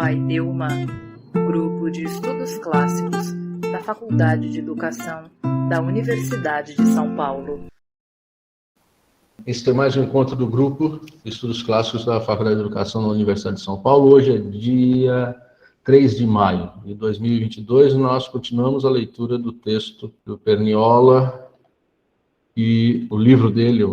Pai-Deuma, Grupo de Estudos Clássicos da Faculdade de Educação da Universidade de São Paulo. Este é mais um encontro do Grupo de Estudos Clássicos da Faculdade de Educação da Universidade de São Paulo. Hoje é dia 3 de maio de 2022 e nós continuamos a leitura do texto do Perniola e o livro dele.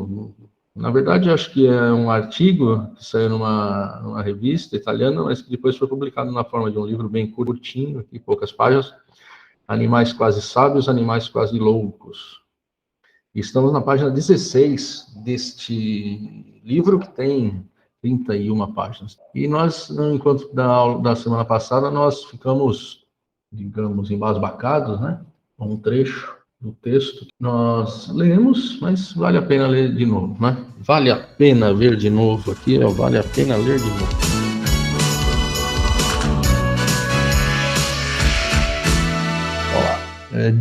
Na verdade, acho que é um artigo que saiu numa revista italiana, mas que depois foi publicado na forma de um livro bem curtinho, em poucas páginas, Animais Quase Sábios, Animais Quase Loucos. Estamos na página 16 deste livro, que tem 31 páginas. E nós, no encontro da aula da semana passada, nós ficamos, digamos, embasbacados, né, com um trecho do texto. Nós lemos, mas vale a pena ler de novo, né? Vale a pena ver de novo aqui, vale a pena ler de novo.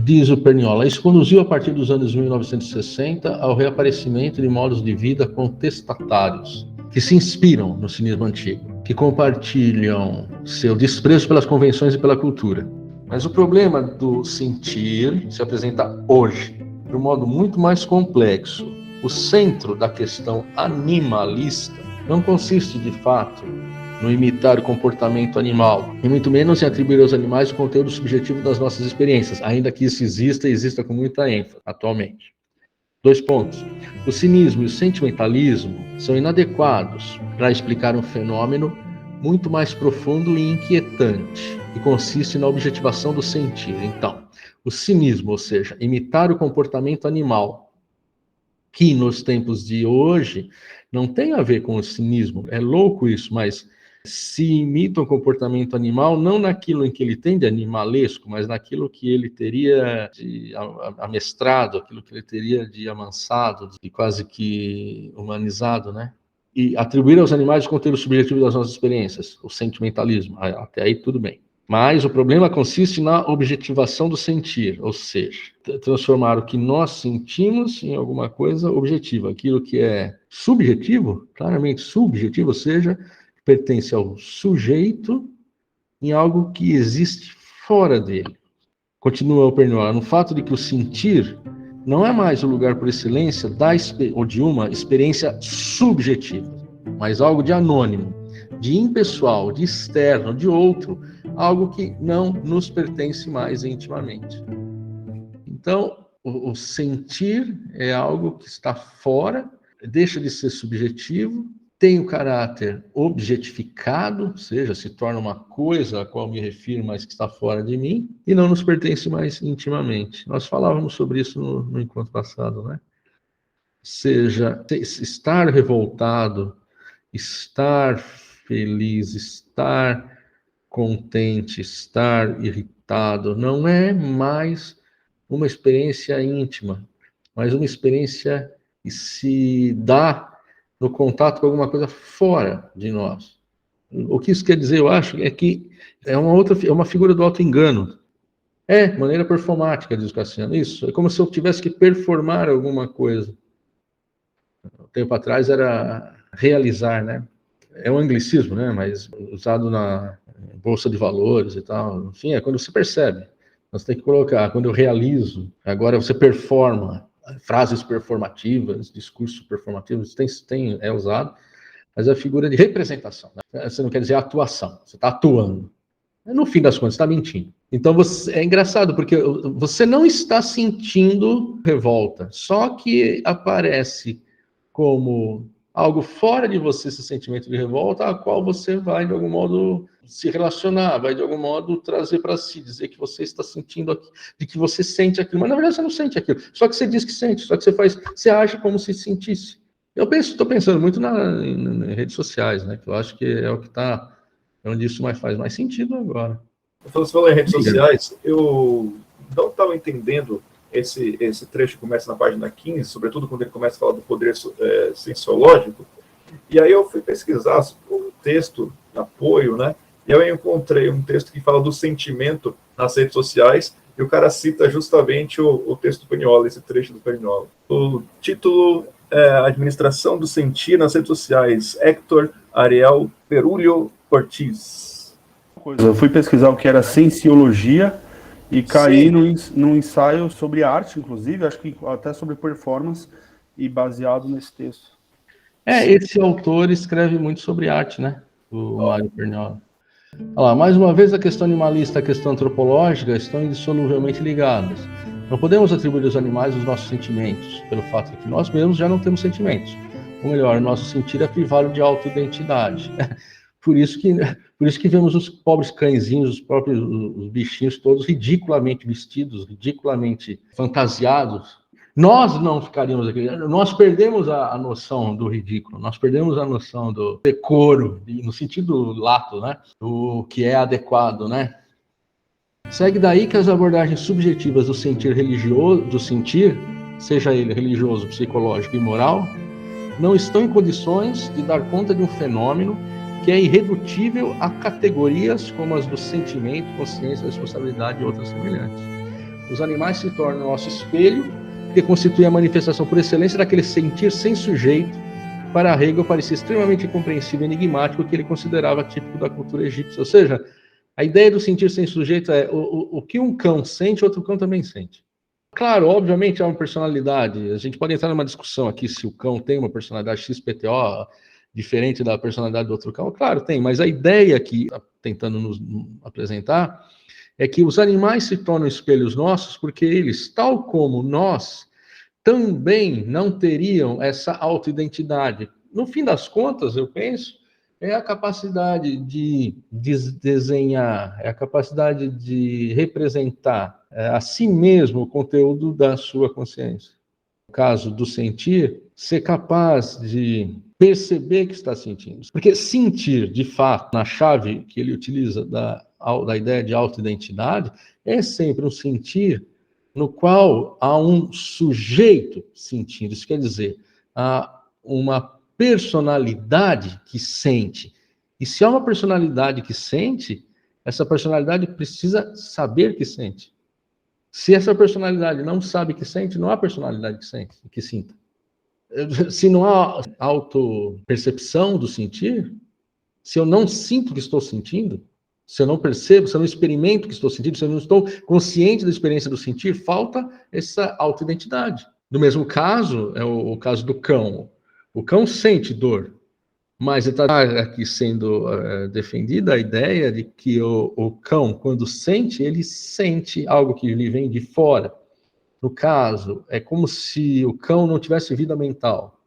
Diz o Perniola, isso conduziu a partir dos anos 1960 ao reaparecimento de modos de vida contestatários, que se inspiram no cinismo antigo, que compartilham seu desprezo pelas convenções e pela cultura. Mas o problema do sentir se apresenta hoje de um modo muito mais complexo. O centro da questão animalista não consiste, de fato, no imitar o comportamento animal, e muito menos em atribuir aos animais o conteúdo subjetivo das nossas experiências, ainda que isso exista com muita ênfase atualmente. 2 pontos. O cinismo e o sentimentalismo são inadequados para explicar um fenômeno muito mais profundo e inquietante, que consiste na objetivação do sentir. Então, o cinismo, ou seja, imitar o comportamento animal, que nos tempos de hoje não tem a ver com o cinismo, é louco isso, mas se imita o comportamento animal não naquilo em que ele tem de animalesco, mas naquilo que ele teria de amestrado, aquilo que ele teria de amansado, de quase que humanizado, né? E atribuir aos animais o conteúdo subjetivo das nossas experiências, o sentimentalismo, até aí tudo bem. Mas o problema consiste na objetivação do sentir, ou seja, transformar o que nós sentimos em alguma coisa objetiva. Aquilo que é subjetivo, claramente subjetivo, ou seja, pertence ao sujeito em algo que existe fora dele. Continua o Perniola, no fato de que o sentir não é mais o lugar por excelência ou de uma experiência subjetiva, mas algo de anônimo, de impessoal, de externo, de outro, algo que não nos pertence mais intimamente. Então, o sentir é algo que está fora, deixa de ser subjetivo, tem o caráter objetificado, ou seja, se torna uma coisa a qual me refiro, mas que está fora de mim, e não nos pertence mais intimamente. Nós falávamos sobre isso no encontro passado, né? Ou seja, estar revoltado, estar feliz, estar contente, estar irritado, não é mais uma experiência íntima, mas uma experiência que se dá no contato com alguma coisa fora de nós. O que isso quer dizer, eu acho, é que é uma figura do auto-engano. É, maneira performática, diz o Cassiano. Isso, é como se eu tivesse que performar alguma coisa. Um tempo atrás era realizar, né? É um anglicismo, né? Mas usado na bolsa de valores e tal. Enfim, é quando você percebe. Você tem que colocar, quando eu realizo, agora você performa. Frases performativas, discursos performativos, é usado, mas é a figura de representação, né? Você não quer dizer atuação, você está atuando. No fim das contas, você está mentindo. Então, é engraçado, porque você não está sentindo revolta, só que aparece como algo fora de você esse sentimento de revolta, a qual você vai, de algum modo, se relacionar, vai, de algum modo, trazer para si, dizer que você está sentindo aquilo, de que você sente aquilo, mas, na verdade, você não sente aquilo. Só que você diz que sente, só que você age como se sentisse. Estou pensando muito em redes sociais, né, que eu acho que é o que está, onde isso faz mais sentido agora. Você falou em redes sociais, eu não estava entendendo esse trecho que começa na página 15, sobretudo quando ele começa a falar do poder sensiológico, e aí eu fui pesquisar um texto de apoio, né? E eu encontrei um texto que fala do sentimento nas redes sociais, e o cara cita justamente o texto do Perniola, esse trecho do Perniola. O título é Administração do Sentir nas Redes Sociais, Héctor Ariel Perulho Ortiz. coisa, eu fui pesquisar o que era Sensiologia e caí num ensaio sobre arte, inclusive, acho que até sobre performance, e baseado nesse texto. Esse autor escreve muito sobre arte, né? O Mário Perniola. Olha lá, mais uma vez, a questão animalista e a questão antropológica estão indissoluvelmente ligadas. Não podemos atribuir aos animais os nossos sentimentos, pelo fato de que nós mesmos já não temos sentimentos. Ou melhor, nosso sentir é privado de autoidentidade. Por isso que vemos os pobres cãezinhos, os bichinhos todos ridiculamente vestidos, ridiculamente fantasiados. Nós não ficaríamos aqui. Nós perdemos a noção do ridículo, nós perdemos a noção do decoro, no sentido lato, né? Do que é adequado, né? Segue daí que as abordagens subjetivas do sentir religioso, seja ele religioso, psicológico e moral, não estão em condições de dar conta de um fenômeno que é irredutível a categorias como as do sentimento, consciência, responsabilidade e outras semelhantes. Os animais se tornam nosso espelho, que constitui a manifestação por excelência daquele sentir sem sujeito. Para Hegel parecia extremamente incompreensível e enigmático o que ele considerava típico da cultura egípcia. Ou seja, a ideia do sentir sem sujeito é o que um cão sente, outro cão também sente. Claro, obviamente há uma personalidade. A gente pode entrar numa discussão aqui se o cão tem uma personalidade XPTO diferente da personalidade do outro cão. Claro, tem, mas a ideia que está tentando nos apresentar é que os animais se tornam espelhos nossos porque eles, tal como nós, também não teriam essa autoidentidade. No fim das contas, eu penso, é a capacidade de desenhar, é a capacidade de representar a si mesmo o conteúdo da sua consciência. No caso do sentir, ser capaz de perceber que está sentindo. Porque sentir, de fato, na chave que ele utiliza da ideia de autoidentidade, é sempre um sentir no qual há um sujeito sentindo. Isso quer dizer, há uma personalidade que sente. E se há uma personalidade que sente, essa personalidade precisa saber que sente. Se essa personalidade não sabe que sente, não há personalidade que sinta. Se não há autopercepção do sentir, se eu não sinto o que estou sentindo, se eu não percebo, se eu não experimento o que estou sentindo, se eu não estou consciente da experiência do sentir, falta essa autoidentidade. No mesmo caso, é o caso do cão. O cão sente dor, mas está aqui sendo defendida a ideia de que o cão, quando sente, ele sente algo que lhe vem de fora. No caso, é como se o cão não tivesse vida mental.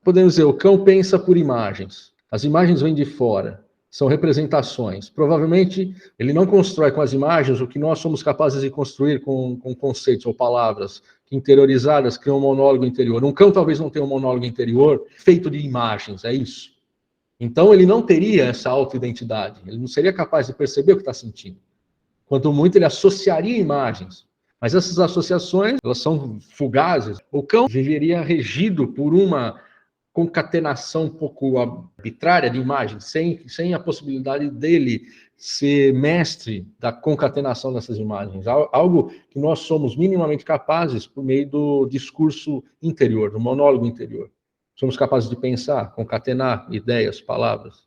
Podemos dizer, o cão pensa por imagens. As imagens vêm de fora, são representações. Provavelmente, ele não constrói com as imagens o que nós somos capazes de construir com conceitos ou palavras que interiorizadas criam um monólogo interior. Um cão talvez não tenha um monólogo interior feito de imagens, é isso. Então, ele não teria essa autoidentidade. Ele não seria capaz de perceber o que está sentindo. Quanto muito, ele associaria imagens. Mas essas associações, elas são fugazes. O cão viveria regido por uma concatenação um pouco arbitrária de imagens, sem a possibilidade dele ser mestre da concatenação dessas imagens. Algo que nós somos minimamente capazes por meio do discurso interior, do monólogo interior. Somos capazes de pensar, concatenar ideias, palavras.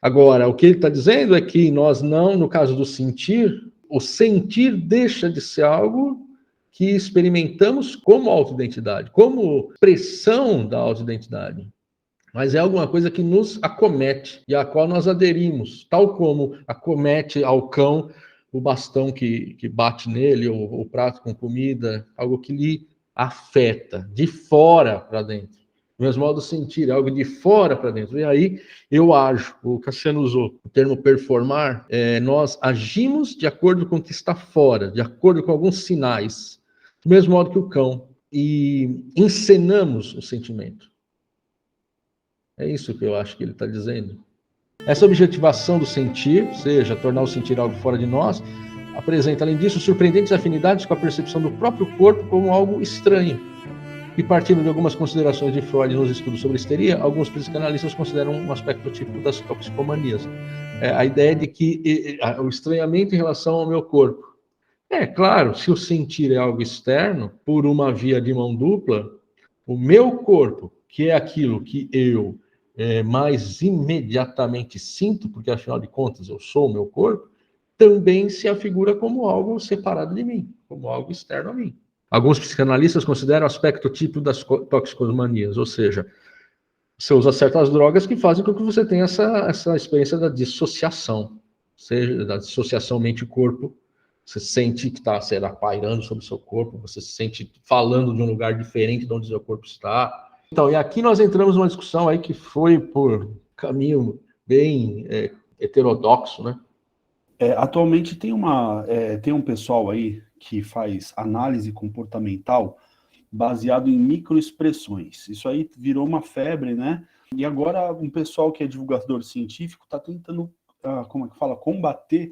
Agora, o que ele está dizendo é que nós não, no caso do sentir, o sentir deixa de ser algo que experimentamos como autoidentidade, como expressão da autoidentidade. Mas é alguma coisa que nos acomete e à qual nós aderimos, tal como acomete ao cão o bastão que bate nele, ou o prato com comida, algo que lhe afeta, de fora para dentro. Do mesmo modo, sentir, é algo de fora para dentro. E aí eu ajo. O Cassiano usou o termo performar. Nós agimos de acordo com o que está fora, de acordo com alguns sinais. Do mesmo modo que o cão. E encenamos o sentimento. É isso que eu acho que ele está dizendo. Essa objetivação do sentir, ou seja, tornar o sentir algo fora de nós, apresenta, além disso, surpreendentes afinidades com a percepção do próprio corpo como algo estranho. E partindo de algumas considerações de Freud nos estudos sobre histeria, alguns psicanalistas consideram um aspecto típico das toxicomanias. A ideia de que o estranhamento em relação ao meu corpo. Claro, se o sentir é algo externo, por uma via de mão dupla, o meu corpo, que é aquilo que eu mais imediatamente sinto, porque afinal de contas eu sou o meu corpo, também se afigura como algo separado de mim, como algo externo a mim. Alguns psicanalistas consideram o aspecto típico das toxicomanias, ou seja, você usa certas drogas que fazem com que você tenha essa experiência da dissociação, seja da dissociação mente-corpo. Você sente que está, sei lá, pairando sobre o seu corpo, você se sente falando de um lugar diferente de onde o seu corpo está. Então, e aqui nós entramos numa discussão aí que foi por caminho bem heterodoxo, né? Atualmente tem um pessoal aí que faz análise comportamental baseado em microexpressões. Isso aí virou uma febre, né? E agora um pessoal que é divulgador científico está tentando, como é que fala, combater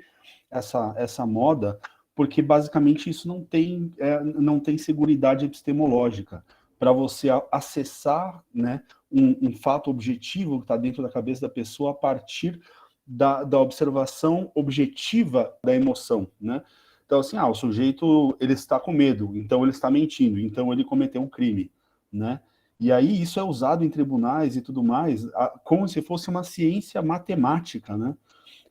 essa moda, porque basicamente isso não tem seguridade epistemológica para você acessar, né, um fato objetivo que está dentro da cabeça da pessoa a partir da observação objetiva da emoção, né? Então, assim, o sujeito, ele está com medo, então ele está mentindo, então ele cometeu um crime, né? E aí isso é usado em tribunais e tudo mais, como se fosse uma ciência matemática, né?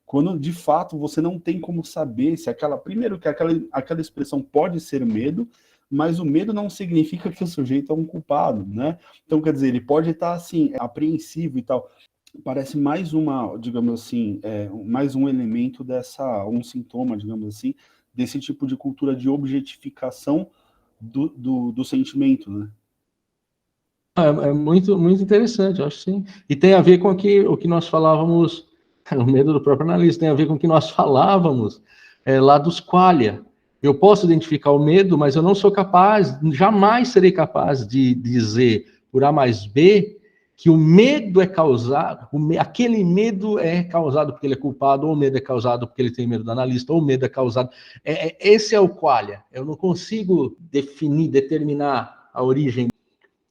Quando, de fato, você não tem como saber se primeiro que aquela expressão pode ser medo, mas o medo não significa que o sujeito é um culpado, né? Então, quer dizer, ele pode estar, assim, apreensivo e tal. Parece mais digamos assim, mais um elemento um sintoma, digamos assim, desse tipo de cultura de objetificação do sentimento, né? É muito, muito interessante, eu acho que sim. E tem a ver com o que nós falávamos, o medo do próprio analista, tem a ver com o que nós falávamos lá dos qualia. Eu posso identificar o medo, mas eu não sou capaz, jamais serei capaz de dizer por A mais B que o medo é causado, aquele medo é causado porque ele é culpado, ou o medo é causado porque ele tem medo do analista, ou o medo é causado... esse é o qualia. Eu não consigo determinar a origem.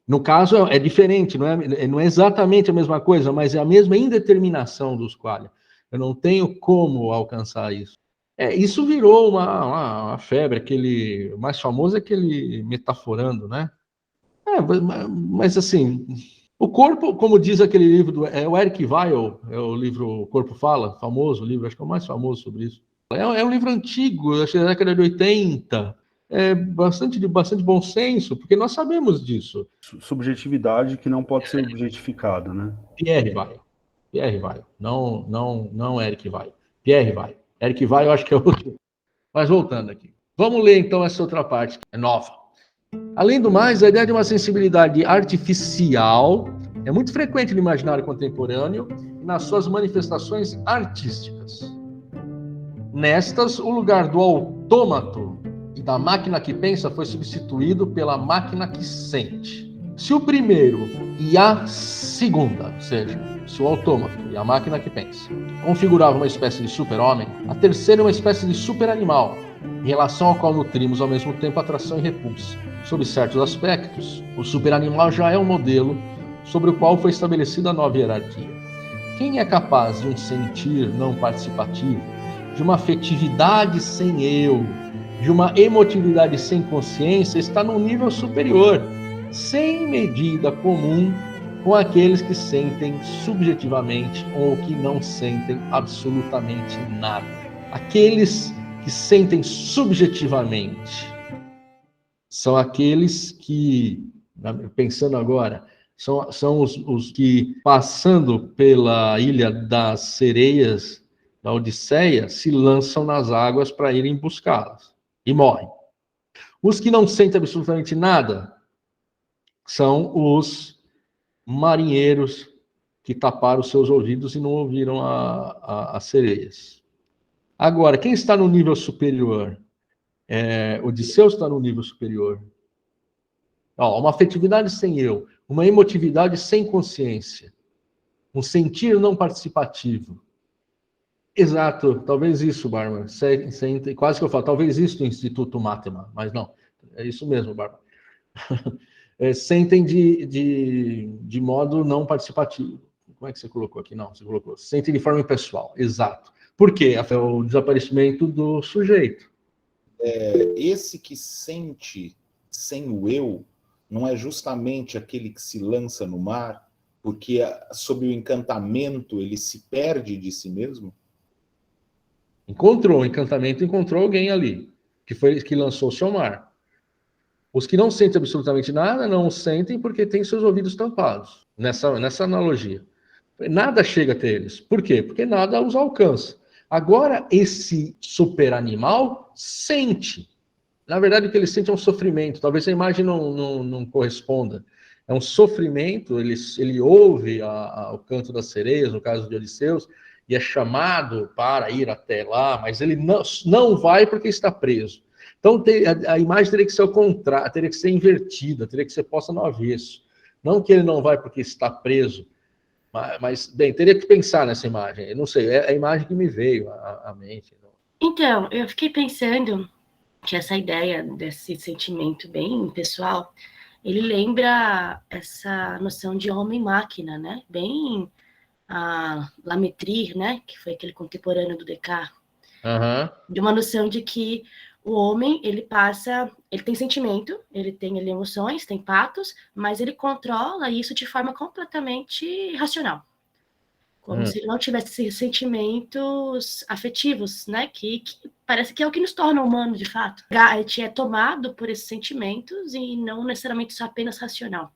No caso, é diferente, não é exatamente a mesma coisa, mas é a mesma indeterminação dos qualia. Eu não tenho como alcançar isso. Isso virou uma febre, aquele mais famoso é aquele metaforando, né? Mas assim... O corpo, como diz aquele livro, o Eric Weil, é o livro O Corpo Fala, famoso livro, acho que é o mais famoso sobre isso. É um livro antigo, acho que é da década de 80, de bastante bom senso, porque nós sabemos disso. Subjetividade que não pode ser objetificada, né? Pierre Weil, não Eric Weil, Pierre Weil. Eric Weil eu acho que é outro. Mas voltando aqui. Vamos ler então essa outra parte, que é nova. Além do mais, a ideia de uma sensibilidade artificial é muito frequente no imaginário contemporâneo e nas suas manifestações artísticas. Nestas, o lugar do autômato e da máquina que pensa foi substituído pela máquina que sente. Se o primeiro e a segunda, ou seja, se o autômato e a máquina que pensa, configuravam uma espécie de super-homem, a terceira é uma espécie de super-animal, em relação ao qual nutrimos ao mesmo tempo atração e repulsa. Sob certos aspectos, o superanimal já é um modelo sobre o qual foi estabelecida a nova hierarquia. Quem é capaz de um sentir não participativo, de uma afetividade sem eu, de uma emotividade sem consciência, está num nível superior, sem medida comum com aqueles que sentem subjetivamente ou que não sentem absolutamente nada. Aqueles que sentem subjetivamente são aqueles que, pensando agora, são os que, passando pela Ilha das Sereias, da Odisseia, se lançam nas águas para irem buscá-las e morrem. Os que não sentem absolutamente nada são os marinheiros que taparam seus ouvidos e não ouviram as sereias. Agora, quem está no nível superior? Odisseu está no nível superior. Uma afetividade sem eu, uma emotividade sem consciência, um sentir não participativo. Exato, talvez isso, Bárbara. Quase que eu falo, talvez isso do Instituto Mátema, mas não, é isso mesmo, Bárbara. Sentem de modo não participativo. Como é que você colocou aqui? Não, você colocou. Sentem de forma impessoal, exato. Por quê? É o desaparecimento do sujeito. Esse que sente sem o eu não é justamente aquele que se lança no mar Porque sob o encantamento ele se perde de si mesmo? Encontrou o encantamento, encontrou alguém ali, que lançou o seu mar. Os que não sentem absolutamente nada, não sentem porque têm seus ouvidos tampados, nessa analogia. Nada chega até eles. Por quê? Porque nada os alcança. Agora, esse super animal sente. Na verdade, o que ele sente é um sofrimento. Talvez a imagem não corresponda. É um sofrimento, ele ouve o canto das sereias, no caso de Odisseus, e é chamado para ir até lá, mas ele não vai porque está preso. Então, a imagem teria que ser ao contrário, teria que ser invertida, teria que ser posta no avesso. Não que ele não vai porque está preso, mas bem, teria que pensar nessa imagem. Eu não sei, é a imagem que me veio à mente. Então, eu fiquei pensando que essa ideia desse sentimento bem pessoal, ele lembra essa noção de homem-máquina, né? Bem a Lametrie, né? Que foi aquele contemporâneo do Descartes. De uma noção de que o homem, ele tem sentimento, ele tem emoções, tem patos, mas ele controla isso de forma completamente racional. Como se ele não tivesse sentimentos afetivos, né? Que parece que é o que nos torna humano, de fato. A gente é tomado por esses sentimentos e não necessariamente só apenas racional.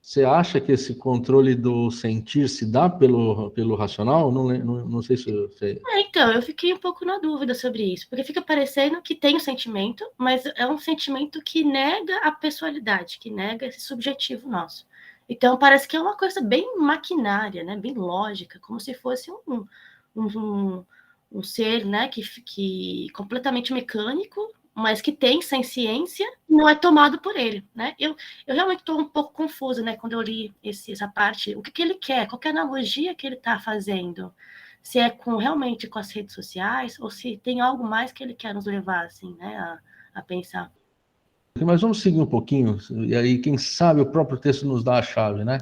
Você acha que esse controle do sentir se dá pelo racional? Não sei se você... Então, eu fiquei um pouco na dúvida sobre isso, porque fica parecendo que tem o sentimento, mas é um sentimento que nega a pessoalidade, que nega esse subjetivo nosso. Então, parece que é uma coisa bem maquinária, né? Bem lógica, como se fosse um ser, né? que completamente mecânico, mas que tem senciência, não é tomado por ele, né? Eu realmente estou um pouco confusa, né? Quando eu li essa parte, o que ele quer, qual que é a analogia que ele está fazendo? Se é realmente com as redes sociais, ou se tem algo mais que ele quer nos levar, assim, né? A pensar. Mas vamos seguir um pouquinho, e aí, quem sabe, o próprio texto nos dá a chave, né?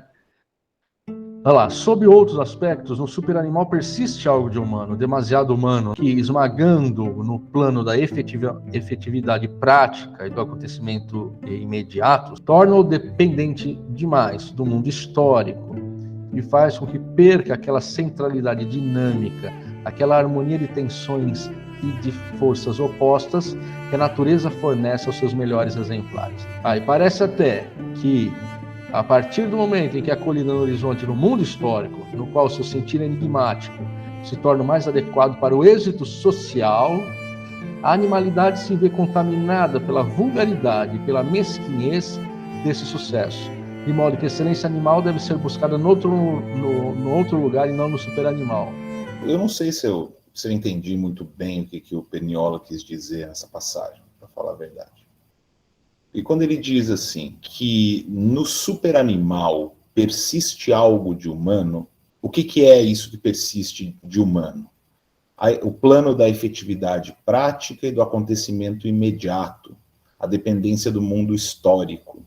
Olha lá, sob outros aspectos, no superanimal persiste algo de humano, demasiado humano, que esmagando no plano da efetividade prática e do acontecimento imediato, torna-o dependente demais do mundo histórico e faz com que perca aquela centralidade dinâmica, aquela harmonia de tensões e de forças opostas que a natureza fornece aos seus melhores exemplares. E parece até que, a partir do momento em que é acolhida no horizonte do mundo histórico, no qual seu sentir enigmático se torna mais adequado para o êxito social, a animalidade se vê contaminada pela vulgaridade e pela mesquinhez desse sucesso, de modo que a excelência animal deve ser buscada no outro lugar e não no superanimal. Eu não sei se eu entendi muito bem o que o Peniola quis dizer nessa passagem, para falar a verdade. E quando ele diz assim, que no superanimal persiste algo de humano, o que é isso que persiste de humano? O plano da efetividade prática e do acontecimento imediato, a dependência do mundo histórico.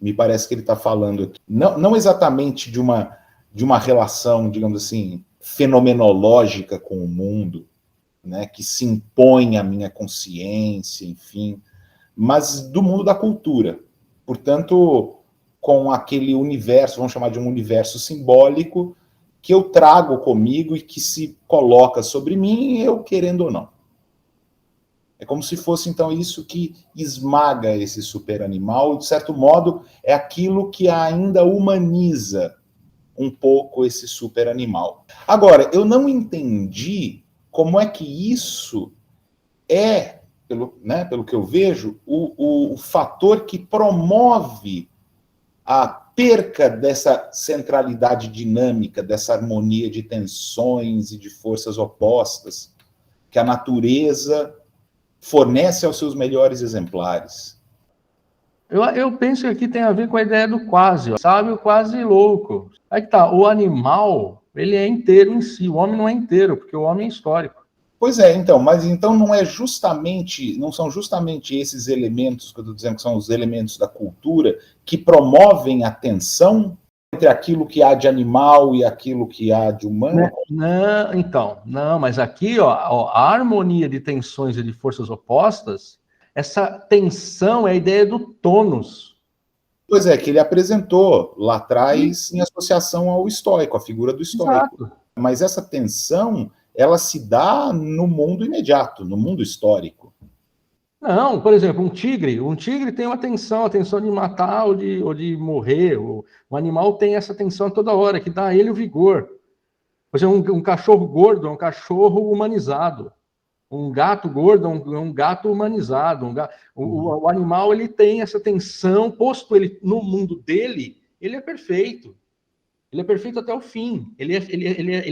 Me parece que ele está falando aqui, não exatamente de uma relação, digamos assim, fenomenológica com o mundo, né, que se impõe à minha consciência, enfim, mas do mundo da cultura. Portanto, com aquele universo, vamos chamar de um universo simbólico, que eu trago comigo e que se coloca sobre mim, eu querendo ou não. É como se fosse, então, isso que esmaga esse superanimal, de certo modo, é aquilo que ainda humaniza um pouco esse superanimal. Agora, eu não entendi como é que isso é, pelo que eu vejo, o fator que promove a perca dessa centralidade dinâmica, dessa harmonia de tensões e de forças opostas que a natureza fornece aos seus melhores exemplares. Eu penso que aqui tem a ver com a ideia do quase, sabe? O quase louco. Aí que tá, o animal, ele é inteiro em si, o homem não é inteiro, porque o homem é histórico. Pois é, então, mas então não são justamente esses elementos que eu estou dizendo que são os elementos da cultura que promovem a tensão entre aquilo que há de animal e aquilo que há de humano? Não, mas aqui, a harmonia de tensões e de forças opostas, essa tensão é a ideia do tônus. Pois é, que ele apresentou lá atrás em associação ao estoico, a figura do estoico. Exato. Mas essa tensão, ela se dá no mundo imediato, no mundo histórico. Não, por exemplo, um tigre tem uma tensão, a tensão de matar ou de morrer. O animal tem essa tensão toda hora, que dá a ele o vigor. Por exemplo, um cachorro gordo é um cachorro humanizado. Um gato gordo é um gato humanizado. O animal, ele tem essa tensão, posto ele no mundo dele, ele é perfeito. Ele é perfeito até o fim. Ele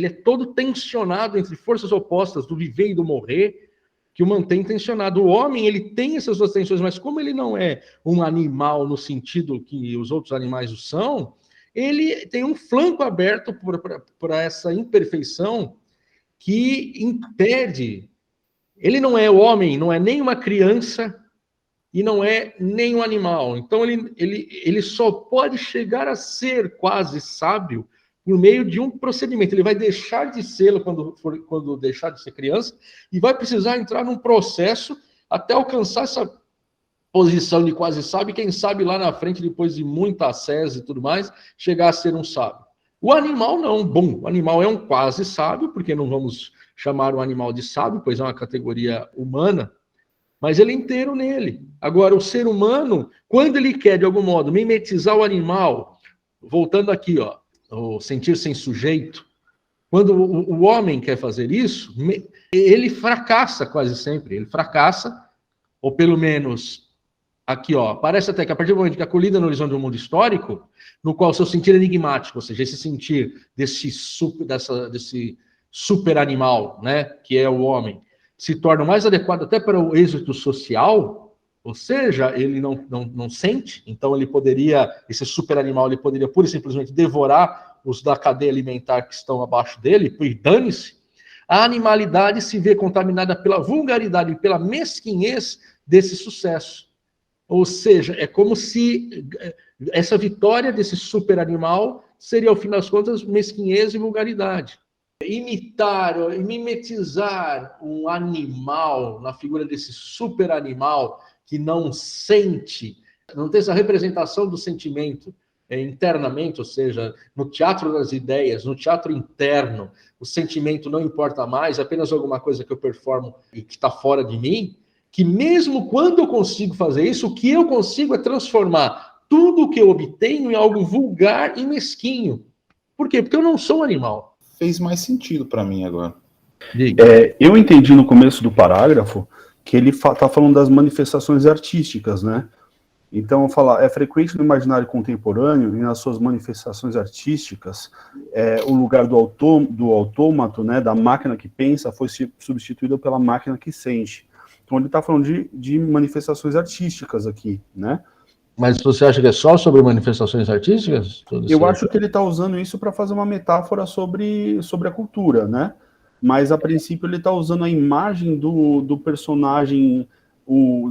é todo tensionado entre forças opostas do viver e do morrer, que o mantém tensionado. O homem, ele tem essas duas tensões, mas como ele não é um animal no sentido que os outros animais o são, ele tem um flanco aberto por essa imperfeição que impede. Ele não é o homem, não é nem uma criança e não é nem um animal. Então ele só pode chegar a ser quase sábio por meio de um procedimento. Ele vai deixar de ser quando deixar de ser criança e vai precisar entrar num processo até alcançar essa posição de quase sábio, quem sabe lá na frente, depois de muita ascese e tudo mais, chegar a ser um sábio. O animal não. Bom, o animal é um quase sábio, porque não vamos chamar o animal de sábio, pois é uma categoria humana, mas ele é inteiro nele. Agora, o ser humano, quando ele quer, de algum modo, mimetizar o animal, voltando aqui, ó, o sentir-se em sujeito, quando o homem quer fazer isso, ele fracassa quase sempre. Ele fracassa, ou pelo menos, aqui, ó, parece até que a partir do momento que é acolhida no horizonte do mundo histórico, no qual o seu sentir enigmático, ou seja, esse sentir desse super animal, né, que é o homem, se torna mais adequado até para o êxito social, ou seja, ele não sente, então esse super animal, ele poderia pura e simplesmente devorar os da cadeia alimentar que estão abaixo dele, e dane-se. A animalidade se vê contaminada pela vulgaridade e pela mesquinhez desse sucesso. Ou seja, é como se essa vitória desse super animal seria, ao fim das contas, mesquinhez e vulgaridade. Imitar, mimetizar um animal na figura desse super animal que não sente, não tem essa representação do sentimento internamente, ou seja, no teatro das ideias, no teatro interno, o sentimento não importa mais, é apenas alguma coisa que eu performo e que está fora de mim, que mesmo quando eu consigo fazer isso, o que eu consigo é transformar tudo o que eu obtenho em algo vulgar e mesquinho. Por quê? Porque eu não sou um animal. Fez mais sentido para mim agora. Eu entendi no começo do parágrafo que ele está falando das manifestações artísticas, né? Então, é frequente no imaginário contemporâneo e nas suas manifestações artísticas, o lugar do autômato, né, da máquina que pensa, foi substituído pela máquina que sente. Então, ele está falando de manifestações artísticas aqui, né? Mas você acha que é só sobre manifestações artísticas? Eu acho que ele está usando isso para fazer uma metáfora sobre a cultura, né? Mas, a princípio, ele está usando a imagem do personagem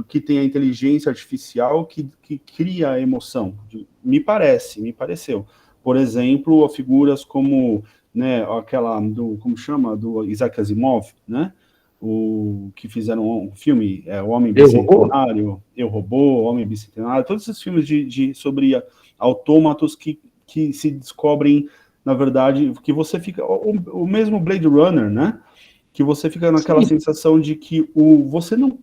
que tem a inteligência artificial que cria a emoção. Me pareceu. Por exemplo, figuras como, né, aquela como chama, do Isaac Asimov, né? Que fizeram um filme, O Homem Bicentenário, Eu, Robô, O Homem Bicentenário, todos esses filmes sobre autômatos que se descobrem, na verdade, que você fica... O mesmo Blade Runner, né? Que você fica naquela sensação de que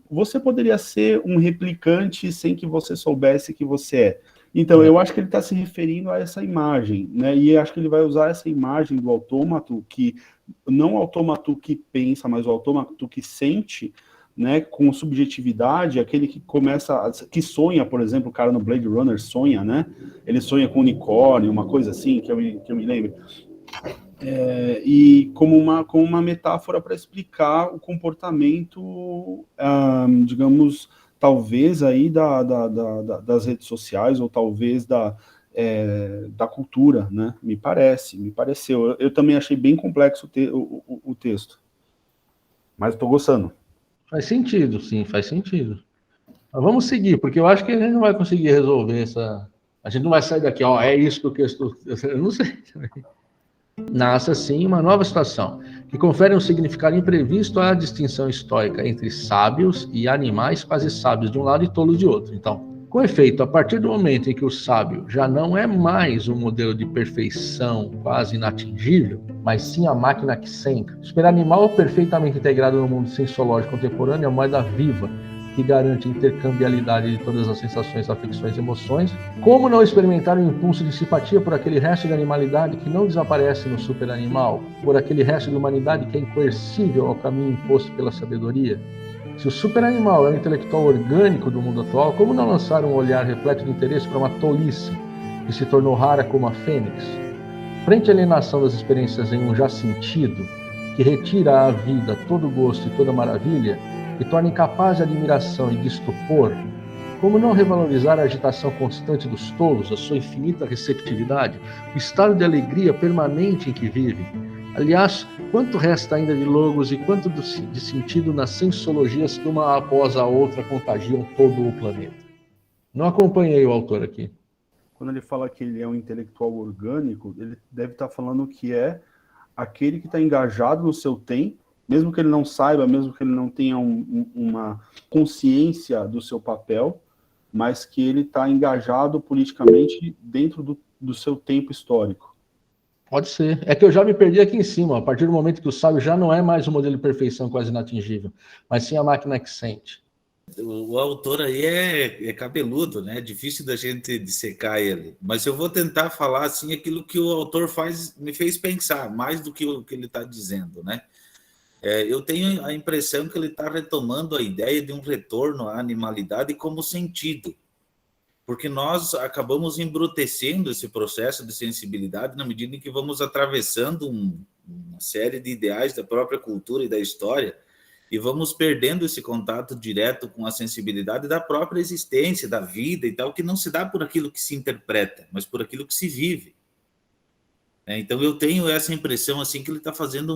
você poderia ser um replicante sem que você soubesse que você é. Então, eu acho que ele está se referindo a essa imagem, né? E acho que ele vai usar essa imagem do autômato, não o autômato que pensa, mas o autômato que sente, né? Com subjetividade, aquele que sonha, por exemplo, o cara no Blade Runner sonha, né? Ele sonha com unicórnio, uma coisa assim, que eu me lembro. E como uma metáfora para explicar o comportamento, digamos, talvez aí das redes sociais, ou talvez da cultura, né? Me pareceu. Eu também achei bem complexo o texto, mas estou gostando. Faz sentido, sim, faz sentido. Mas vamos seguir, porque eu acho que a gente não vai conseguir resolver a gente não vai sair daqui, é isso que eu estou... Eu não sei também. Nasce, assim, uma nova situação, que confere um significado imprevisto à distinção estoica entre sábios e animais quase sábios de um lado e tolos de outro. Então, Com efeito, a partir do momento em que o sábio já não é mais um modelo de perfeição quase inatingível, mas sim a máquina que sente, o superanimal perfeitamente integrado no mundo sensiológico contemporâneo é a moeda viva, que garante a intercambialidade de todas as sensações, afecções e emoções. Como não experimentar um impulso de simpatia por aquele resto de animalidade que não desaparece no superanimal, por aquele resto de humanidade que é incoercível ao caminho imposto pela sabedoria? Se o superanimal é o intelectual orgânico do mundo atual, como não lançar um olhar repleto de interesse para uma tolice que se tornou rara como a fênix? Frente à alienação das experiências em um já sentido, que retira à vida todo gosto e toda maravilha, e torna incapaz de admiração e de estupor, como não revalorizar a agitação constante dos tolos, a sua infinita receptividade, o estado de alegria permanente em que vivem? Aliás, quanto resta ainda de logos e quanto de sentido nas sensiologias que uma após a outra contagiam todo o planeta? Não acompanhei o autor aqui. Quando ele fala que ele é um intelectual orgânico, ele deve estar falando que é aquele que está engajado no seu tempo, mesmo que ele não saiba, mesmo que ele não tenha uma consciência do seu papel, mas que ele está engajado politicamente dentro do seu tempo histórico. Pode ser. É que eu já me perdi aqui em cima, a partir do momento que o sábio já não é mais um modelo de perfeição quase inatingível, mas sim a máquina que sente. O autor aí é cabeludo, né? É difícil da gente dissecar ele. Mas eu vou tentar falar assim aquilo que o autor me fez pensar, mais do que o que ele está dizendo, né? Eu tenho a impressão que ele está retomando a ideia de um retorno à animalidade como sentido, porque nós acabamos embrutecendo esse processo de sensibilidade na medida em que vamos atravessando uma série de ideais da própria cultura e da história e vamos perdendo esse contato direto com a sensibilidade da própria existência, da vida e tal, que não se dá por aquilo que se interpreta, mas por aquilo que se vive. Então eu tenho essa impressão assim que ele está fazendo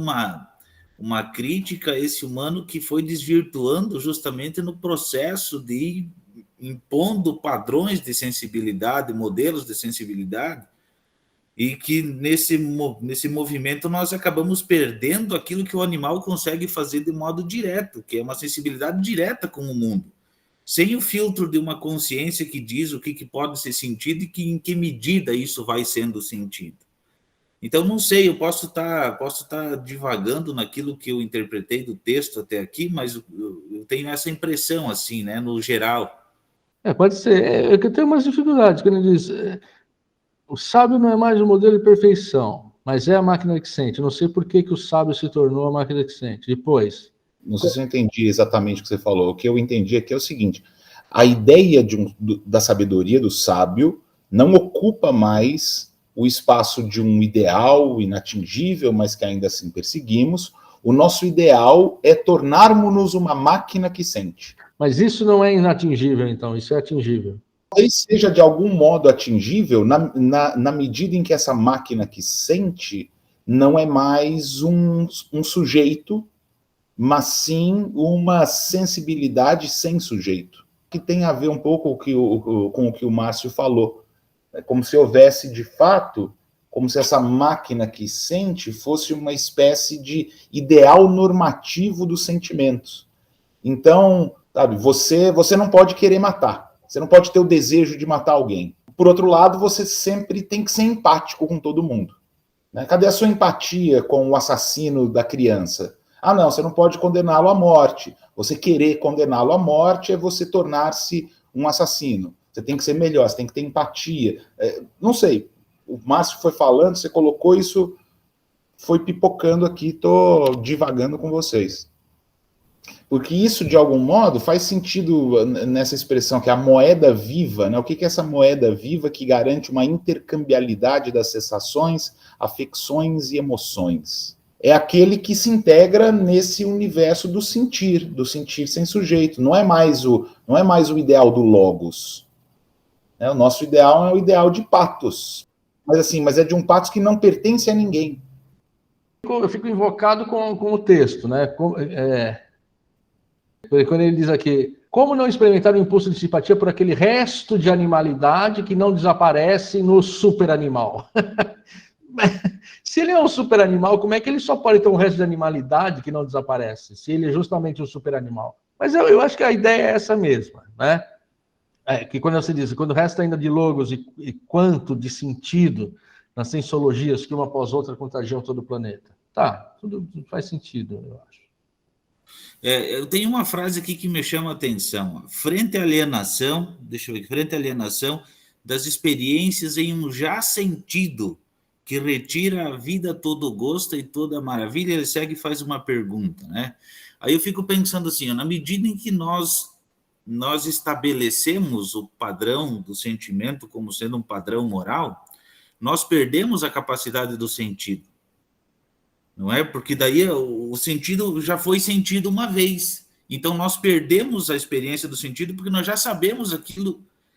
uma crítica a esse humano que foi desvirtuando justamente no processo de ir impondo padrões de sensibilidade, modelos de sensibilidade, e que nesse movimento nós acabamos perdendo aquilo que o animal consegue fazer de modo direto, que é uma sensibilidade direta com o mundo, sem o filtro de uma consciência que diz o que pode ser sentido e em que medida isso vai sendo sentido. Então, não sei, eu posso estar divagando naquilo que eu interpretei do texto até aqui, mas eu tenho essa impressão, assim, né, no geral. Pode ser. É que eu tenho umas dificuldades, quando ele diz, o sábio não é mais um modelo de perfeição, mas é a máquina que sente. Eu não sei por que o sábio se tornou a máquina que sente. Depois... Não sei se eu entendi exatamente o que você falou. O que eu entendi aqui é o seguinte, a ideia da sabedoria do sábio não ocupa mais o espaço de um ideal inatingível, mas que ainda assim perseguimos. O nosso ideal é tornarmos-nos uma máquina que sente. Mas isso não é inatingível, então, isso é atingível. Talvez seja de algum modo atingível na medida em que essa máquina que sente não é mais um sujeito, mas sim uma sensibilidade sem sujeito, que tem a ver um pouco com o que o Márcio falou. É como se houvesse, de fato, como se essa máquina que sente fosse uma espécie de ideal normativo dos sentimentos. Então, sabe, você não pode querer matar, você não pode ter o desejo de matar alguém. Por outro lado, você sempre tem que ser empático com todo mundo, né? Cadê a sua empatia com o assassino da criança? Ah, não, você não pode condená-lo à morte. Você querer condená-lo à morte é você tornar-se um assassino. Você tem que ser melhor, você tem que ter empatia. Não sei, o Márcio foi falando, você colocou isso, foi pipocando aqui, estou divagando com vocês. Porque isso, de algum modo, faz sentido nessa expressão, que é a moeda viva, né? O que é essa moeda viva que garante uma intercambialidade das sensações, afecções e emoções? É aquele que se integra nesse universo do sentir sem sujeito. Não é mais o ideal do logos. O nosso ideal é o ideal de patos. Mas é de um patos que não pertence a ninguém. Eu fico invocado com o texto, né? Quando ele diz aqui, como não experimentar o impulso de simpatia por aquele resto de animalidade que não desaparece no superanimal? Se ele é um superanimal, como é que ele só pode ter um resto de animalidade que não desaparece? Se ele é justamente um superanimal. Mas eu acho que a ideia é essa mesma, né? que quando você diz, quando resta ainda de logos e quanto de sentido nas sensiologias que uma após outra contagiam todo o planeta. Tá, tudo faz sentido, eu acho. Eu tenho uma frase aqui que me chama a atenção. Frente à alienação, deixa eu ver, frente à alienação das experiências em um já sentido que retira a vida todo gosto e toda maravilha, ele segue e faz uma pergunta, né? Aí eu fico pensando assim, na medida em que nós estabelecemos o padrão do sentimento como sendo um padrão moral, nós perdemos a capacidade do sentido. Não é? Porque daí o sentido já foi sentido uma vez. Então nós perdemos a experiência do sentido porque nós já sabemos